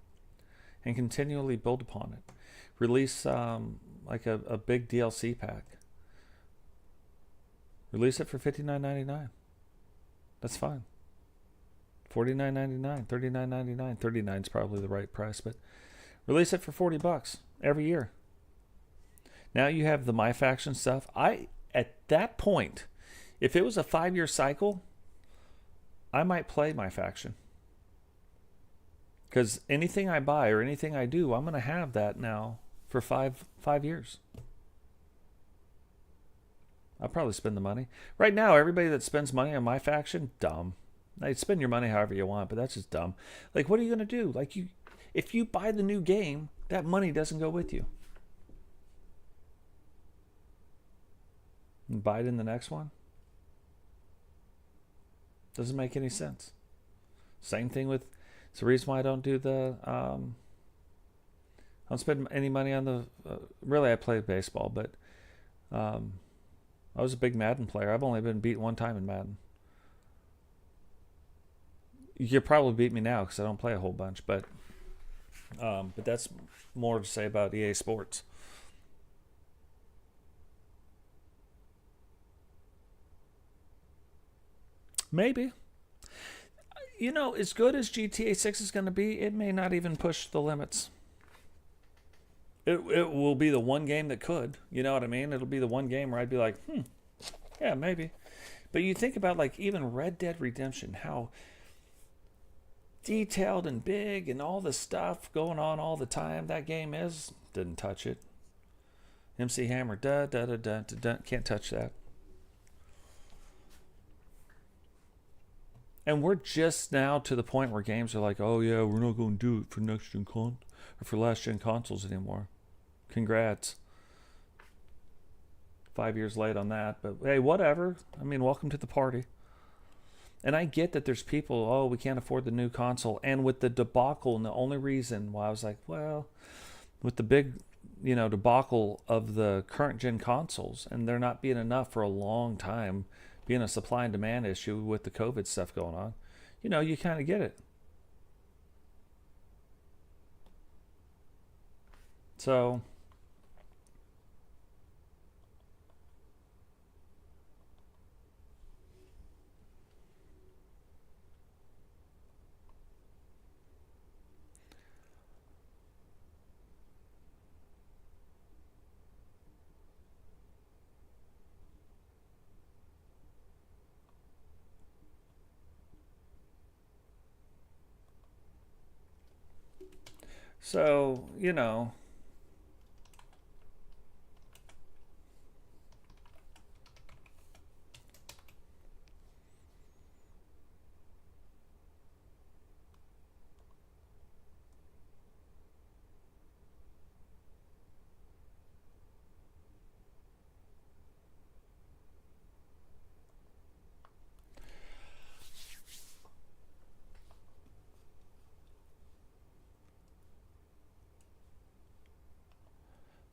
and continually build upon it. Release like a big DLC pack. Release it for $59.99. That's fine. $49.99, $39.99. $39 is probably the right price, but release it for $40 every year. Now you have the My Faction stuff. At that point, if it was a 5-year cycle, I might play My Faction. Because anything I buy or anything I do, I'm going to have that now for five years. I'll probably spend the money. Right now, everybody that spends money on my faction, dumb. Hey, spend your money however you want, but that's just dumb. Like, what are you gonna do? Like, if you buy the new game, that money doesn't go with you. And buy it in the next one. Doesn't make any sense. Same thing with. It's the reason why I don't do the. I don't spend any money on the. Really, I play baseball, but I was a big Madden player. I've only been beat one time in Madden. You could probably beat me now because I don't play a whole bunch, but that's more to say about EA Sports. Maybe. You know, as good as GTA 6 is going to be, it may not even push the limits. It will be the one game that could. You know what I mean? It'll be the one game where I'd be like, yeah, maybe. But you think about, like, even Red Dead Redemption, how detailed and big and all the stuff going on all the time that game is. Didn't touch it. MC Hammer, can't touch that. And we're just now to the point where games are like, oh yeah, we're not going to do it for next gen or for last gen consoles anymore. Congrats. 5 years late on that, but hey, whatever. I mean, welcome to the party. And I get that there's people, oh, we can't afford the new console. And with the debacle, and the only reason why I was like, well, with the big, debacle of the current gen consoles, and there not being enough for a long time, being a supply and demand issue with the COVID stuff going on, you kind of get it. So,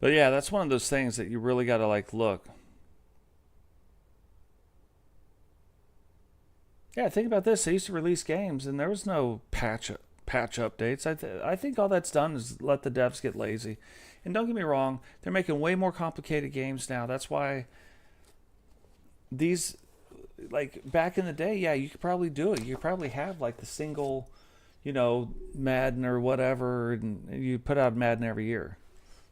but yeah, that's one of those things that you really got to look. Yeah, think about this. They used to release games, and there was no patch updates. I think all that's done is let the devs get lazy. And don't get me wrong, they're making way more complicated games now. That's why these, back in the day, yeah, you could probably do it. You could probably have the single, Madden or whatever, and you put out Madden every year.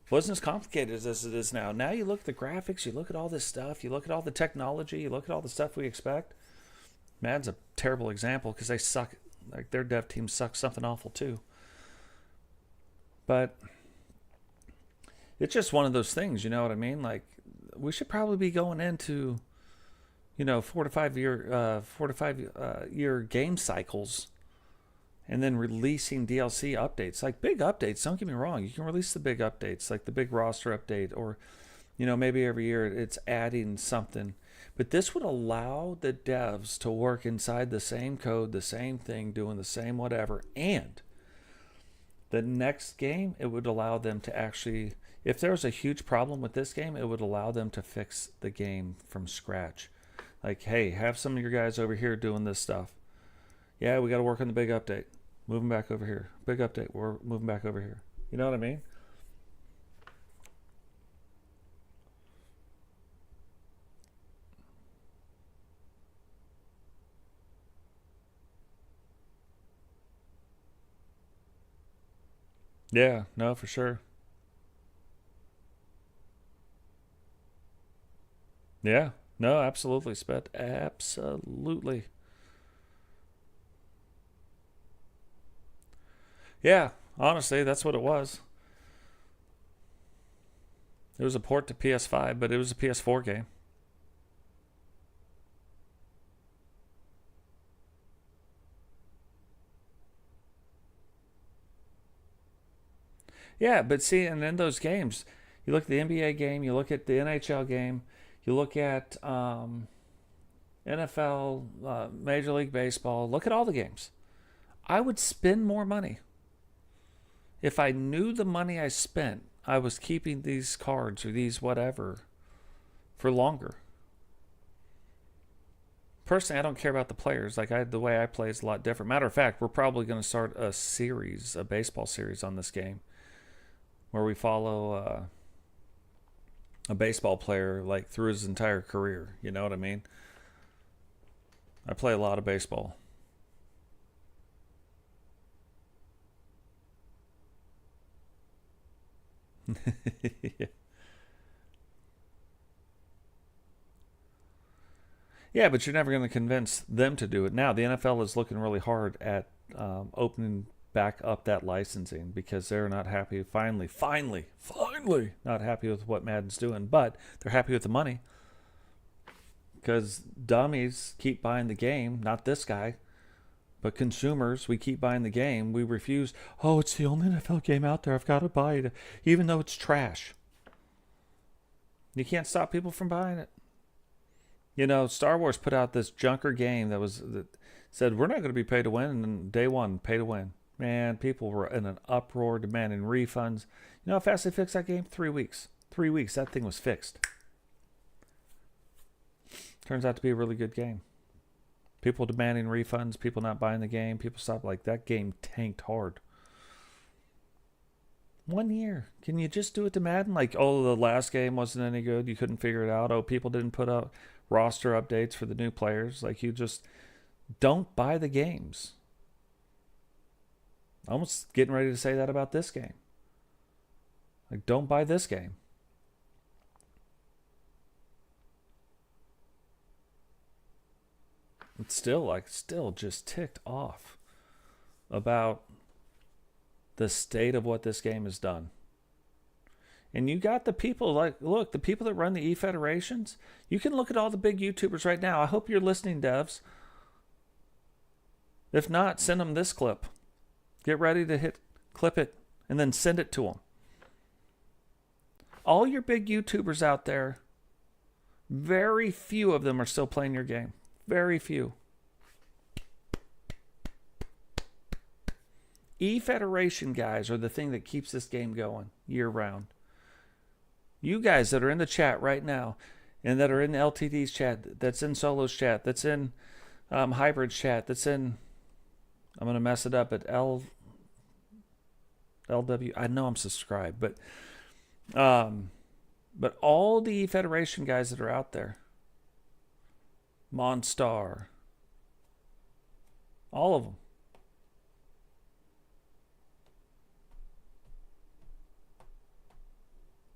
It wasn't as complicated as it is now. Now you look at the graphics, you look at all this stuff, you look at all the technology, you look at all the stuff we expect. Madden's a terrible example because they suck. Their dev team sucks something awful too. But it's just one of those things, you know what I mean? We should probably be going into, 4 to 5 year game cycles, and then releasing DLC updates, big updates. Don't get me wrong, you can release the big updates, like the big roster update, or maybe every year it's adding something. But this would allow the devs to work inside the same code, the same thing, doing the same whatever. And the next game, it would allow them to actually, if there was a huge problem with this game, it would allow them to fix the game from scratch. Hey, have some of your guys over here doing this stuff. Yeah, we got to work on the big update. Moving back over here. Big update. We're moving back over here. You know what I mean? Yeah, no, for sure. Yeah, no, absolutely, Spet. Absolutely. Yeah, honestly, that's what it was. It was a port to PS5, but it was a PS4 game. Yeah, but see, and in those games, you look at the NBA game, you look at the NHL game, you look at NFL, Major League Baseball, look at all the games. I would spend more money. If I knew the money I spent, I was keeping these cards or these whatever for longer. Personally, I don't care about the players. Like the way I play is a lot different. Matter of fact, we're probably going to start a series, a baseball series on this game, where we follow a baseball player like through his entire career. You know what I mean? I play a lot of baseball. Yeah. Yeah, but you're never going to convince them to do it. Now, the NFL is looking really hard at opening back up that licensing because they're not happy. Finally, not happy with what Madden's doing, but they're happy with the money because dummies keep buying the game, not this guy, but consumers, we keep buying the game. We refuse. Oh, it's the only NFL game out there. I've got to buy it, even though it's trash. You can't stop people from buying it. You know, Star Wars put out this junker game that said we're not going to be pay to win, and then day one, pay to win. Man, people were in an uproar demanding refunds. You know how fast they fixed that game? 3 weeks. 3 weeks, that thing was fixed. Turns out to be a really good game. People demanding refunds, people not buying the game, people stopped. Like, that game tanked hard. 1 year. Can you just do it to Madden? Like, oh, the last game wasn't any good. You couldn't figure it out. Oh, people didn't put up roster updates for the new players. Like, you just don't buy the games. Almost getting ready to say that about this game. Like, don't buy this game. It's still just ticked off about the state of what this game has done. And you got the people, like, look, the people that run the E-Federations, you can look at all the big YouTubers right now. I hope you're listening, devs. If not, send them this clip. Get ready to clip it, and then send it to them. All your big YouTubers out there, very few of them are still playing your game. Very few. E-Federation guys are the thing that keeps this game going year-round. You guys that are in the chat right now, and that are in LTD's chat, that's in Solo's chat, that's in Hybrid's chat, that's in, I'm going to mess it up, at LW, I know I'm subscribed, but all the Federation guys that are out there, Monstar, all of them,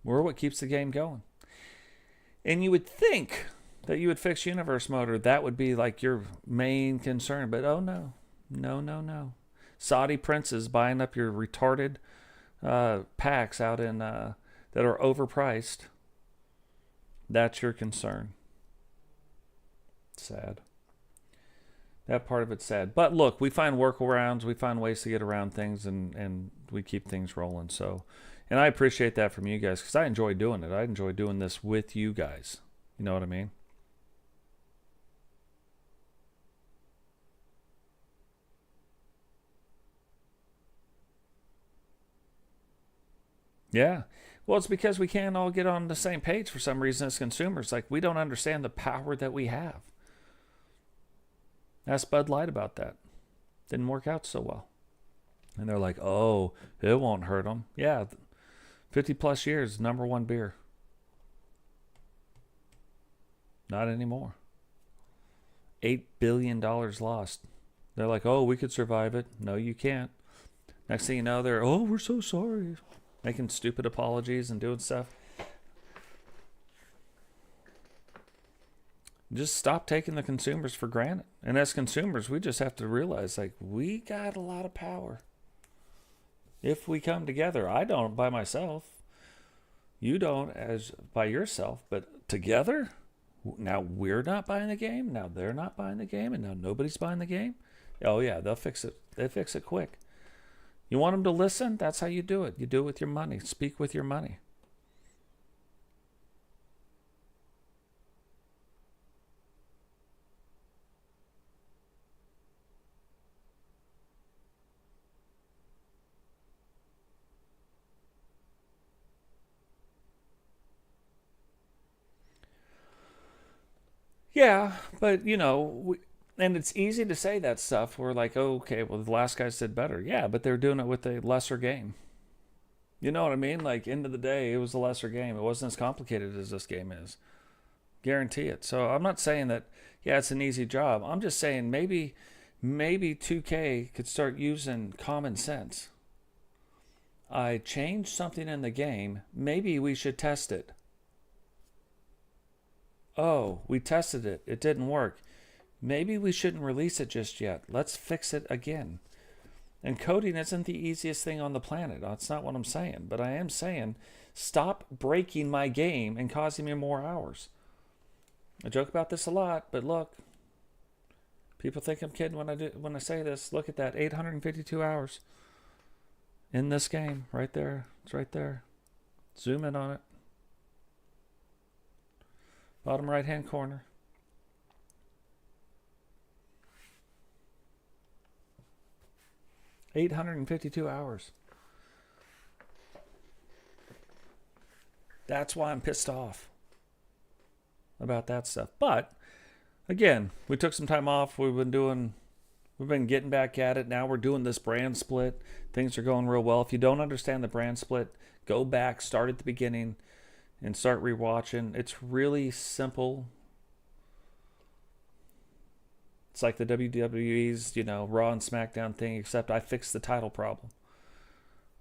we're what keeps the game going. And you would think that you would fix Universe Motor. That would be like your main concern. But oh no. No. Saudi princes buying up your retarded packs out in that are overpriced. That's your concern. Sad. That part of it's sad. But look, we find workarounds. We find ways to get around things, and we keep things rolling. So, and I appreciate that from you guys because I enjoy doing it. I enjoy doing this with you guys. You know what I mean? Yeah. Well, it's because we can't all get on the same page for some reason as consumers. Like, we don't understand the power that we have. Ask Bud Light about that. Didn't work out so well. And they're like, oh, it won't hurt them. Yeah, 50 plus years, #1 beer. Not anymore. $8 billion lost. They're like, oh, we could survive it. No, you can't. Next thing you know, they're, oh, we're so sorry. Making stupid apologies and doing stuff. Just stop taking the consumers for granted. And as consumers, we just have to realize, like, we got a lot of power. If we come together, I don't by myself. You don't as by yourself, but together, now we're not buying the game. Now they're not buying the game, and now nobody's buying the game. Oh yeah, they'll fix it. They fix it quick. You want them to listen? That's how you do it. You do it with your money. Speak with your money. Yeah, but and it's easy to say that stuff. We're like, oh, okay, well, the last guys did better. Yeah, but they're doing it with a lesser game. You know what I mean? Like, end of the day, it was a lesser game. It wasn't as complicated as this game is. Guarantee it. So I'm not saying that, yeah, it's an easy job. I'm just saying maybe 2K could start using common sense. I changed something in the game. Maybe we should test it. Oh, we tested it. It didn't work. Maybe we shouldn't release it just yet. Let's fix it again. And coding isn't the easiest thing on the planet. That's not what I'm saying. But I am saying, stop breaking my game and causing me more hours. I joke about this a lot, but look. People think I'm kidding when I say this. Look at that, 852 hours in this game. Right there. It's right there. Zoom in on it. Bottom right-hand corner. $852 hours. That's why I'm pissed off about that stuff. But again, we took some time off. We've been getting back at it. Now we're doing this brand split. Things are going real well. If you don't understand the brand split, go back, start at the beginning, and start rewatching. It's really simple. It's like the WWE's, Raw and SmackDown thing, except I fixed the title problem.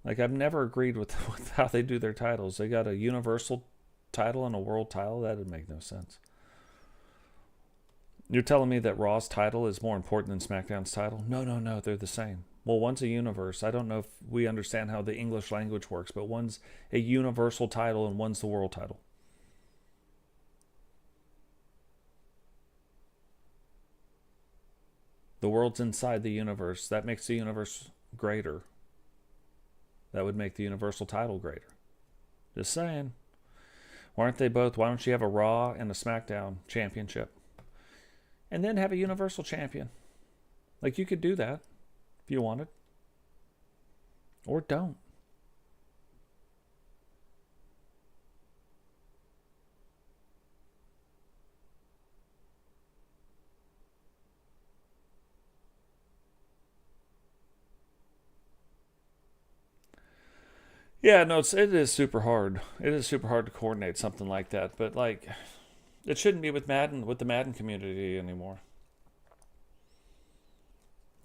Like, I've never agreed with how they do their titles. They got a universal title and a world title. That would make no sense. You're telling me that Raw's title is more important than SmackDown's title? No, they're the same. Well, one's a universe. I don't know if we understand how the English language works, but one's a universal title and one's the world title. The world's inside the universe. That makes the universe greater. That would make the universal title greater. Just saying. Why aren't they both? Why don't you have a Raw and a SmackDown championship? And then have a universal champion. Like, you could do that if you wanted. Or don't. Yeah, no, it is super hard. It is super hard to coordinate something like that. But, like, it shouldn't be with the Madden community anymore.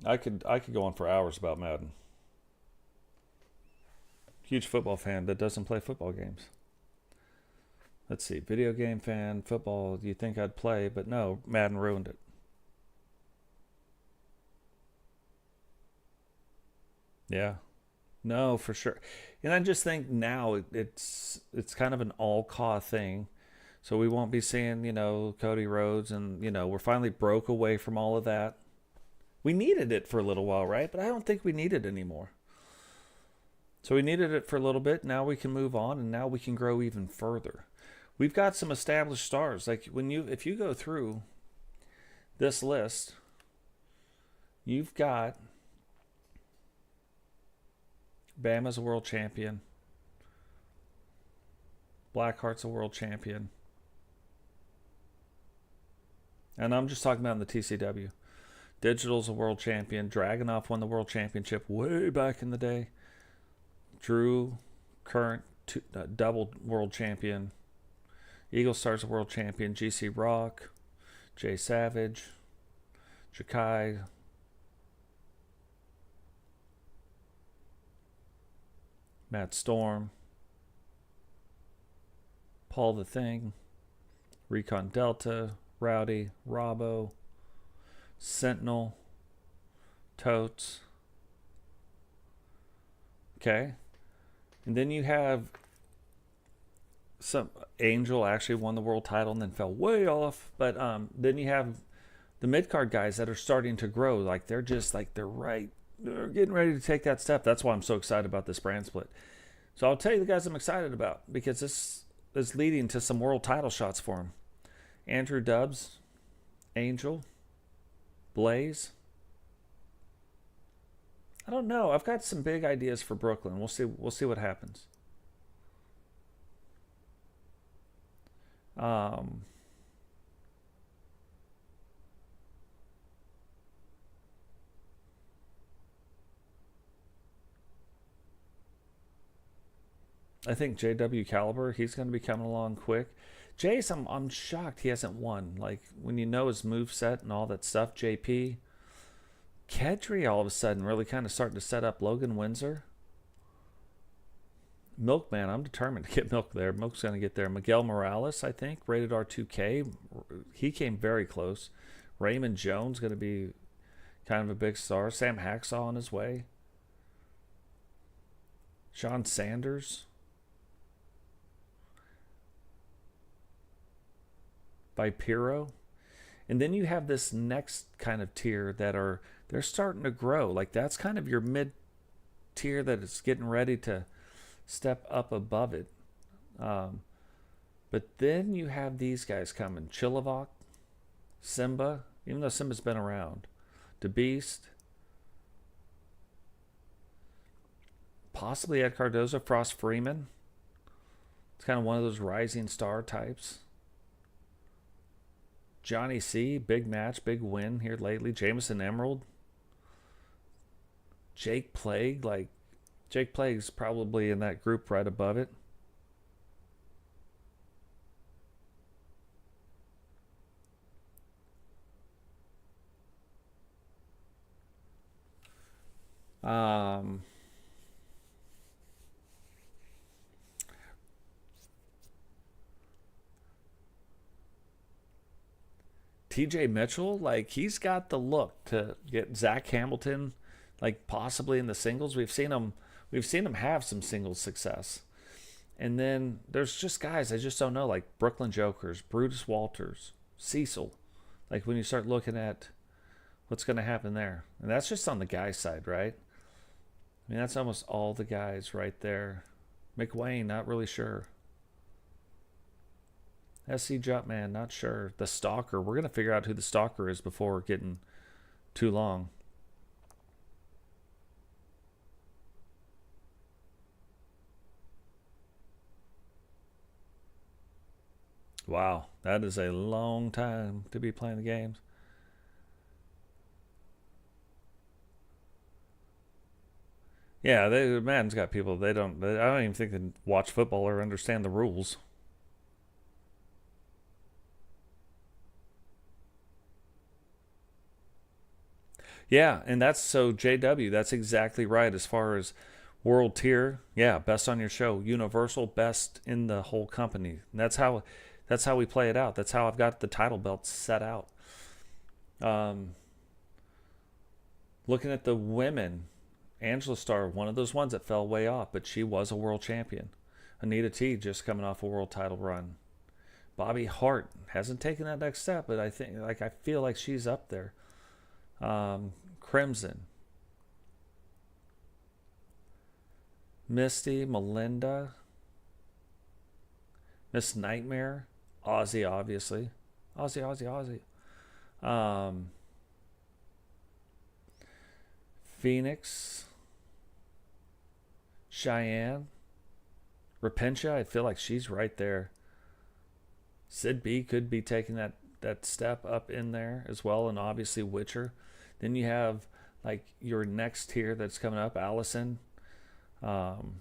I could go on for hours about Madden. Huge football fan that doesn't play football games. Let's see, video game fan, football, you think I'd play, but no, Madden ruined it. Yeah. No, for sure. And I just think now it's kind of an all-caw thing. So we won't be seeing, Cody Rhodes and, we're finally broke away from all of that. We needed it for a little while, right? But I don't think we need it anymore. So we needed it for a little bit. Now we can move on, and now we can grow even further. We've got some established stars. Like, if you go through this list, you've got Bama's a world champion. Blackheart's a world champion. And I'm just talking about in the TCW. Digital's a world champion. Dragunov won the world championship way back in the day. Drew, current double world champion. Eagle Star's a world champion. GC Rock, Jay Savage, Jakai, Matt Storm, Paul the Thing, Recon Delta, Rowdy, Robbo, Sentinel, Totes. Okay. And then you have some Angel actually won the world title and then fell way off. But then you have the mid-card guys that are starting to grow. Like, they're just like, they're right they're getting ready to take that step. That's why I'm so excited about this brand split. So I'll tell you the guys I'm excited about, because this is leading to some world title shots for him. Andrew Dubbs, Angel, Blaze. I don't know. I've got some big ideas for Brooklyn. We'll see what happens. I think JW Caliber, he's going to be coming along quick. Jace, I'm shocked he hasn't won. Like, when you know his move set and all that stuff. JP. Kedry all of a sudden really kind of starting to set up Logan Windsor. Milkman, I'm determined to get Milk there. Milk's going to get there. Miguel Morales, I think, rated R2K. He came very close. Raymond Jones going to be kind of a big star. Sam Hacksaw on his way. Sean Sanders. By Piro. And then you have this next kind of tier that they're starting to grow. Like, that's kind of your mid tier that is getting ready to step up above it. But then you have these guys coming. Chilavok, Simba, even though Simba's been around. DeBeast. Possibly Ed Cardozo, Frost Freeman. It's kind of one of those rising star types. Johnny C, big match, big win here lately. Jameson Emerald. Jake Plague, like, Jake Plague's probably in that group right above it. TJ Mitchell, like, he's got the look to get Zach Hamilton, like, possibly in the singles. We've seen him have some singles success. And then there's just guys I just don't know, like Brooklyn Jokers, Brutus Walters, Cecil. Like, when you start looking at what's going to happen there. And that's just on the guy side, right? I mean, that's almost all the guys right there. McWayne, not really sure. SC Jumpman, not sure. The Stalker, we're going to figure out who the Stalker is before getting too long. Wow, that is a long time to be playing the games. Yeah, Madden's got people, I don't even think they watch football or understand the rules. Yeah, and that's so JW, that's exactly right as far as world tier. Yeah, best on your show, universal best in the whole company. And that's how we play it out. That's how I've got the title belts set out. Looking at the women, Angela Starr, one of those ones that fell way off, but she was a world champion. Anita T just coming off a world title run. Bobby Hart hasn't taken that next step, but I feel like she's up there. Crimson, Misty, Melinda, Miss Nightmare, Ozzy, obviously. Ozzy. Phoenix, Cheyenne, Repentia, I feel like she's right there. Sid B could be taking that step up in there as well, and obviously Witcher. Then you have, like, your next tier that's coming up, Allison. Awesome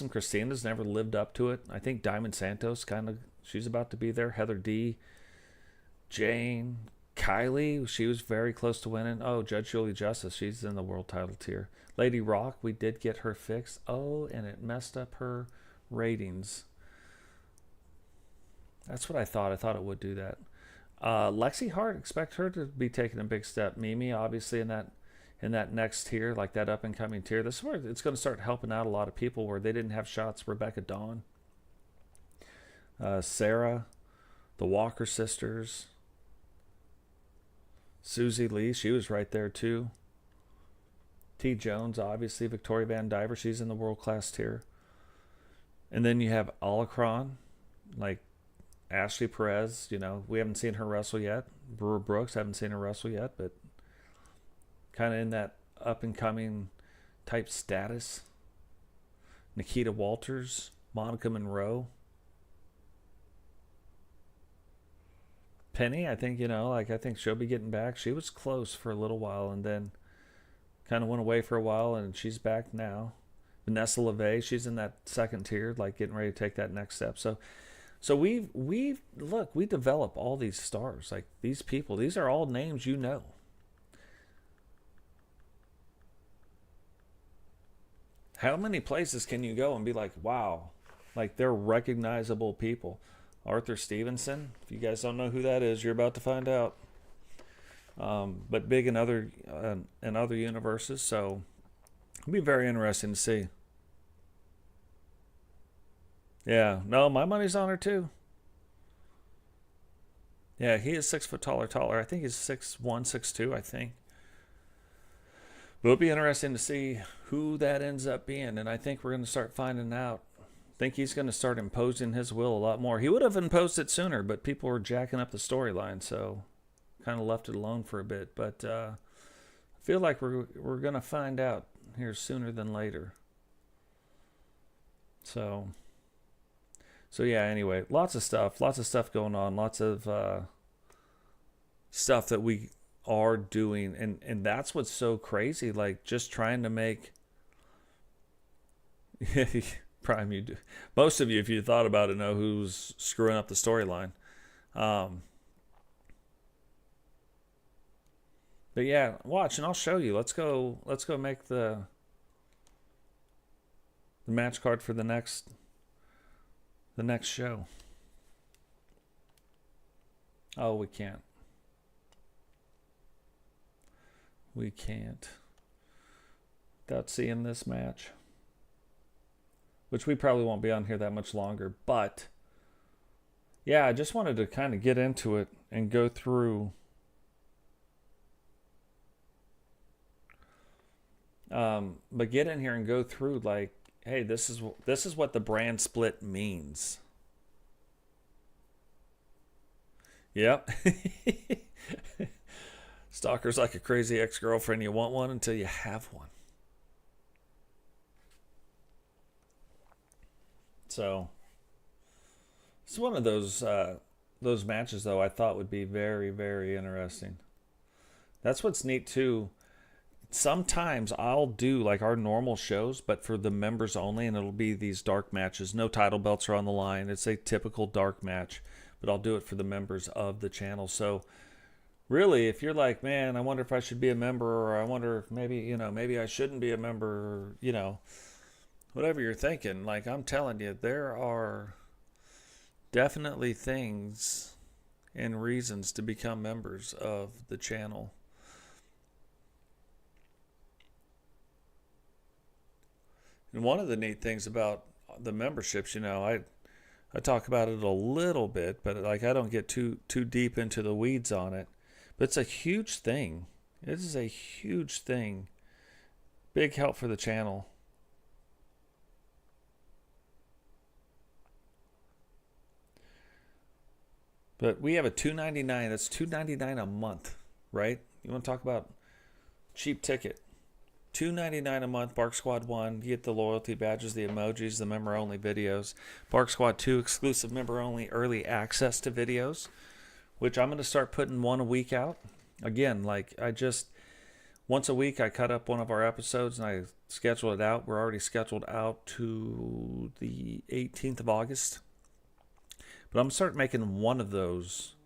Christina's never lived up to it. I think Diamond Santos she's about to be there. Heather D, Jane, Kylie, she was very close to winning. Oh, Judge Julie Justice, she's in the world title tier. Lady Rock, we did get her fixed. Oh, and it messed up her ratings. That's what I thought. I thought it would do that. Lexi Hart, expect her to be taking a big step. Mimi, obviously, in that next tier, like that up and coming tier. This is where it's going to start helping out a lot of people where they didn't have shots. Rebecca Dawn, Sarah, the Walker sisters, Susie Lee, she was right there too. T. Jones, obviously. Victoria Van Diver, she's in the world-class tier. And then you have Alacron, like Ashley Perez. You know, we haven't seen her wrestle yet. Brewer Brooks, haven't seen her wrestle yet, but kind of in that up-and-coming type status. Nikita Walters, Monica Monroe. Penny, I think, you know, like I think she'll be getting back. She was close for a little while and then kind of went away for a while, and she's back now. Vanessa LeVay, she's in that second tier, like getting ready to take that next step. So we develop all these stars, like these people. These are all names you know. How many places can you go and be like, wow, like they're recognizable people? Arthur Stevenson, if you guys don't know who that is, you're about to find out. But big in other universes, so it'll be very interesting to see. Yeah, no, my money's on her too. Yeah, he is 6 foot taller. I think he's 6'1", 6'2", I think. But it'll be interesting to see who that ends up being, and I think we're going to start finding out. I think he's going to start imposing his will a lot more. He would have imposed it sooner, but people were jacking up the storyline, so kind of left it alone for a bit. But I feel like we're going to find out here sooner than later. So yeah, anyway, lots of stuff going on, lots of stuff that we are doing, and that's what's so crazy, like just trying to make Prime, you do. Most of you, if you thought about it, know who's screwing up the storyline. But yeah, watch and I'll show you. Let's go make the match card for the next show. Oh, we can't. We can't. Without seeing this match. Which we probably won't be on here that much longer. But yeah, I just wanted to kind of get into it and go through but get in here and go through like, hey, this is what the brand split means. Yep. Stalker's like a crazy ex-girlfriend. You want one until you have one. So it's one of those matches, though, I thought would be very, very interesting. That's what's neat, too. Sometimes I'll do like our normal shows, but for the members only, and it'll be these dark matches. No title belts are on the line. It's a typical dark match, but I'll do it for the members of the channel. So really, if you're like, man, I wonder if I should be a member, or I wonder if maybe I shouldn't be a member, or, whatever you're thinking, like I'm telling you, there are definitely things and reasons to become members of the channel. And one of the neat things about the memberships, I talk about it a little bit, but like I don't get too deep into the weeds on it. But it's a huge thing. It is a huge thing. Big help for the channel. But we have a $2.99. That's $2.99 a month, right? You want to talk about cheap ticket? $2.99 a month. Bark Squad 1. You get the loyalty badges, the emojis, the member-only videos. Bark Squad 2, exclusive member-only early access to videos, which I'm going to start putting one a week out. Again, like once a week I cut up one of our episodes and I schedule it out. We're already scheduled out to the 18th of August. But I'm going to start making one of those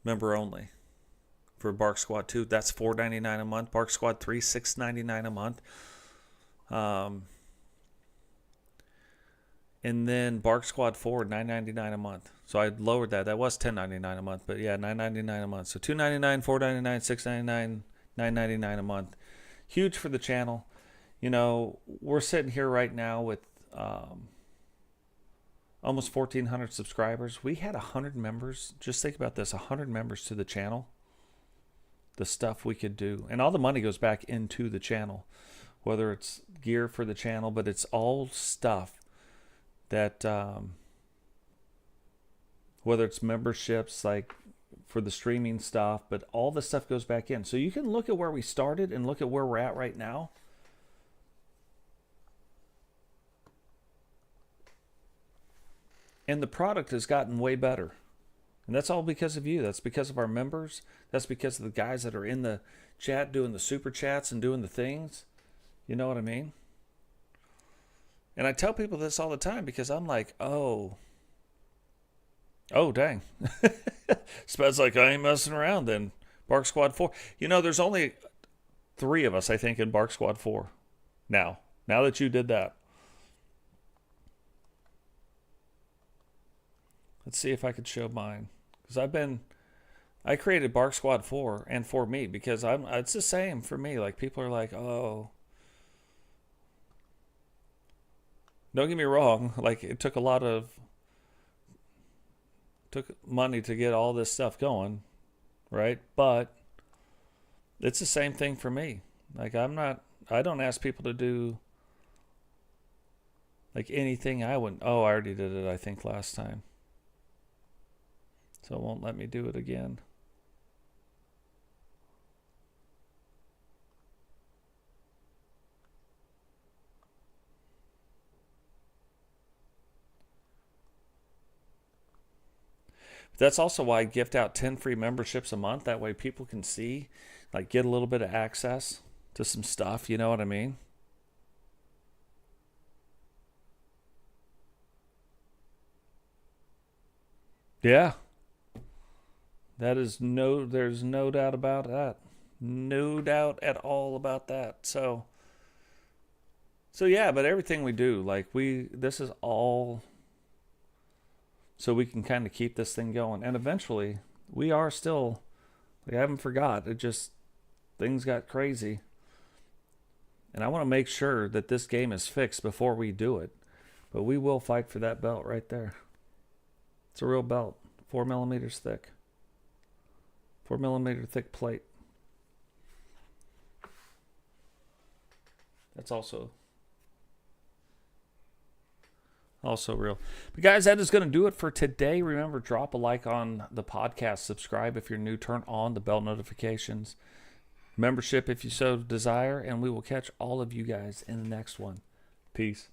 member only for Bark Squad 2. That's $4.99 a month. Bark Squad 3, $6.99 a month. And then Bark Squad 4, $9.99 a month. So I lowered that. That was $10.99 a month. But yeah, $9.99 a month. So $2.99, $4.99, $6.99, $9.99 a month. Huge for the channel. We're sitting here right now with almost 1,400 subscribers. We had 100 members. Just think about this, 100 members to the channel. the stuff we could do. And all the money goes back into the channel, whether it's gear for the channel, but it's all stuff that, whether it's memberships, like for the streaming stuff, but all the stuff goes back in. So you can look at where we started and look at where we're at right now. And the product has gotten way better. And that's all because of you. That's because of our members. That's because of the guys that are in the chat doing the super chats and doing the things. You know what I mean? And I tell people this all the time because I'm like, oh dang. Sped's like, I ain't messing around then. Bark Squad 4. You know, there's only 3 of us, I think, in Bark Squad 4 now. Now that you did that. Let's see if I could show mine. Because I created Bark Squad 4 and for me because it's the same for me. Like people are like, oh. Don't get me wrong. Like it took money to get all this stuff going, right? But it's the same thing for me. Like I don't ask people to do like anything I wouldn't. Oh, I already did it, I think, last time. So it won't let me do it again. But that's also why I gift out 10 free memberships a month. That way people can see, like get a little bit of access to some stuff. You know what I mean? Yeah. There's no doubt about that. No doubt at all about that. So yeah, but everything we do, like this is all so we can kind of keep this thing going. And eventually we are still, like, I haven't forgot. It just, things got crazy. And I want to make sure that this game is fixed before we do it. But we will fight for that belt right there. It's a real belt. 4 millimeters thick. 4 millimeter thick plate. That's also real. But guys, that is going to do it for today. Remember, drop a like on the podcast. Subscribe if you're new. Turn on the bell notifications. Membership if you so desire. And we will catch all of you guys in the next one. Peace.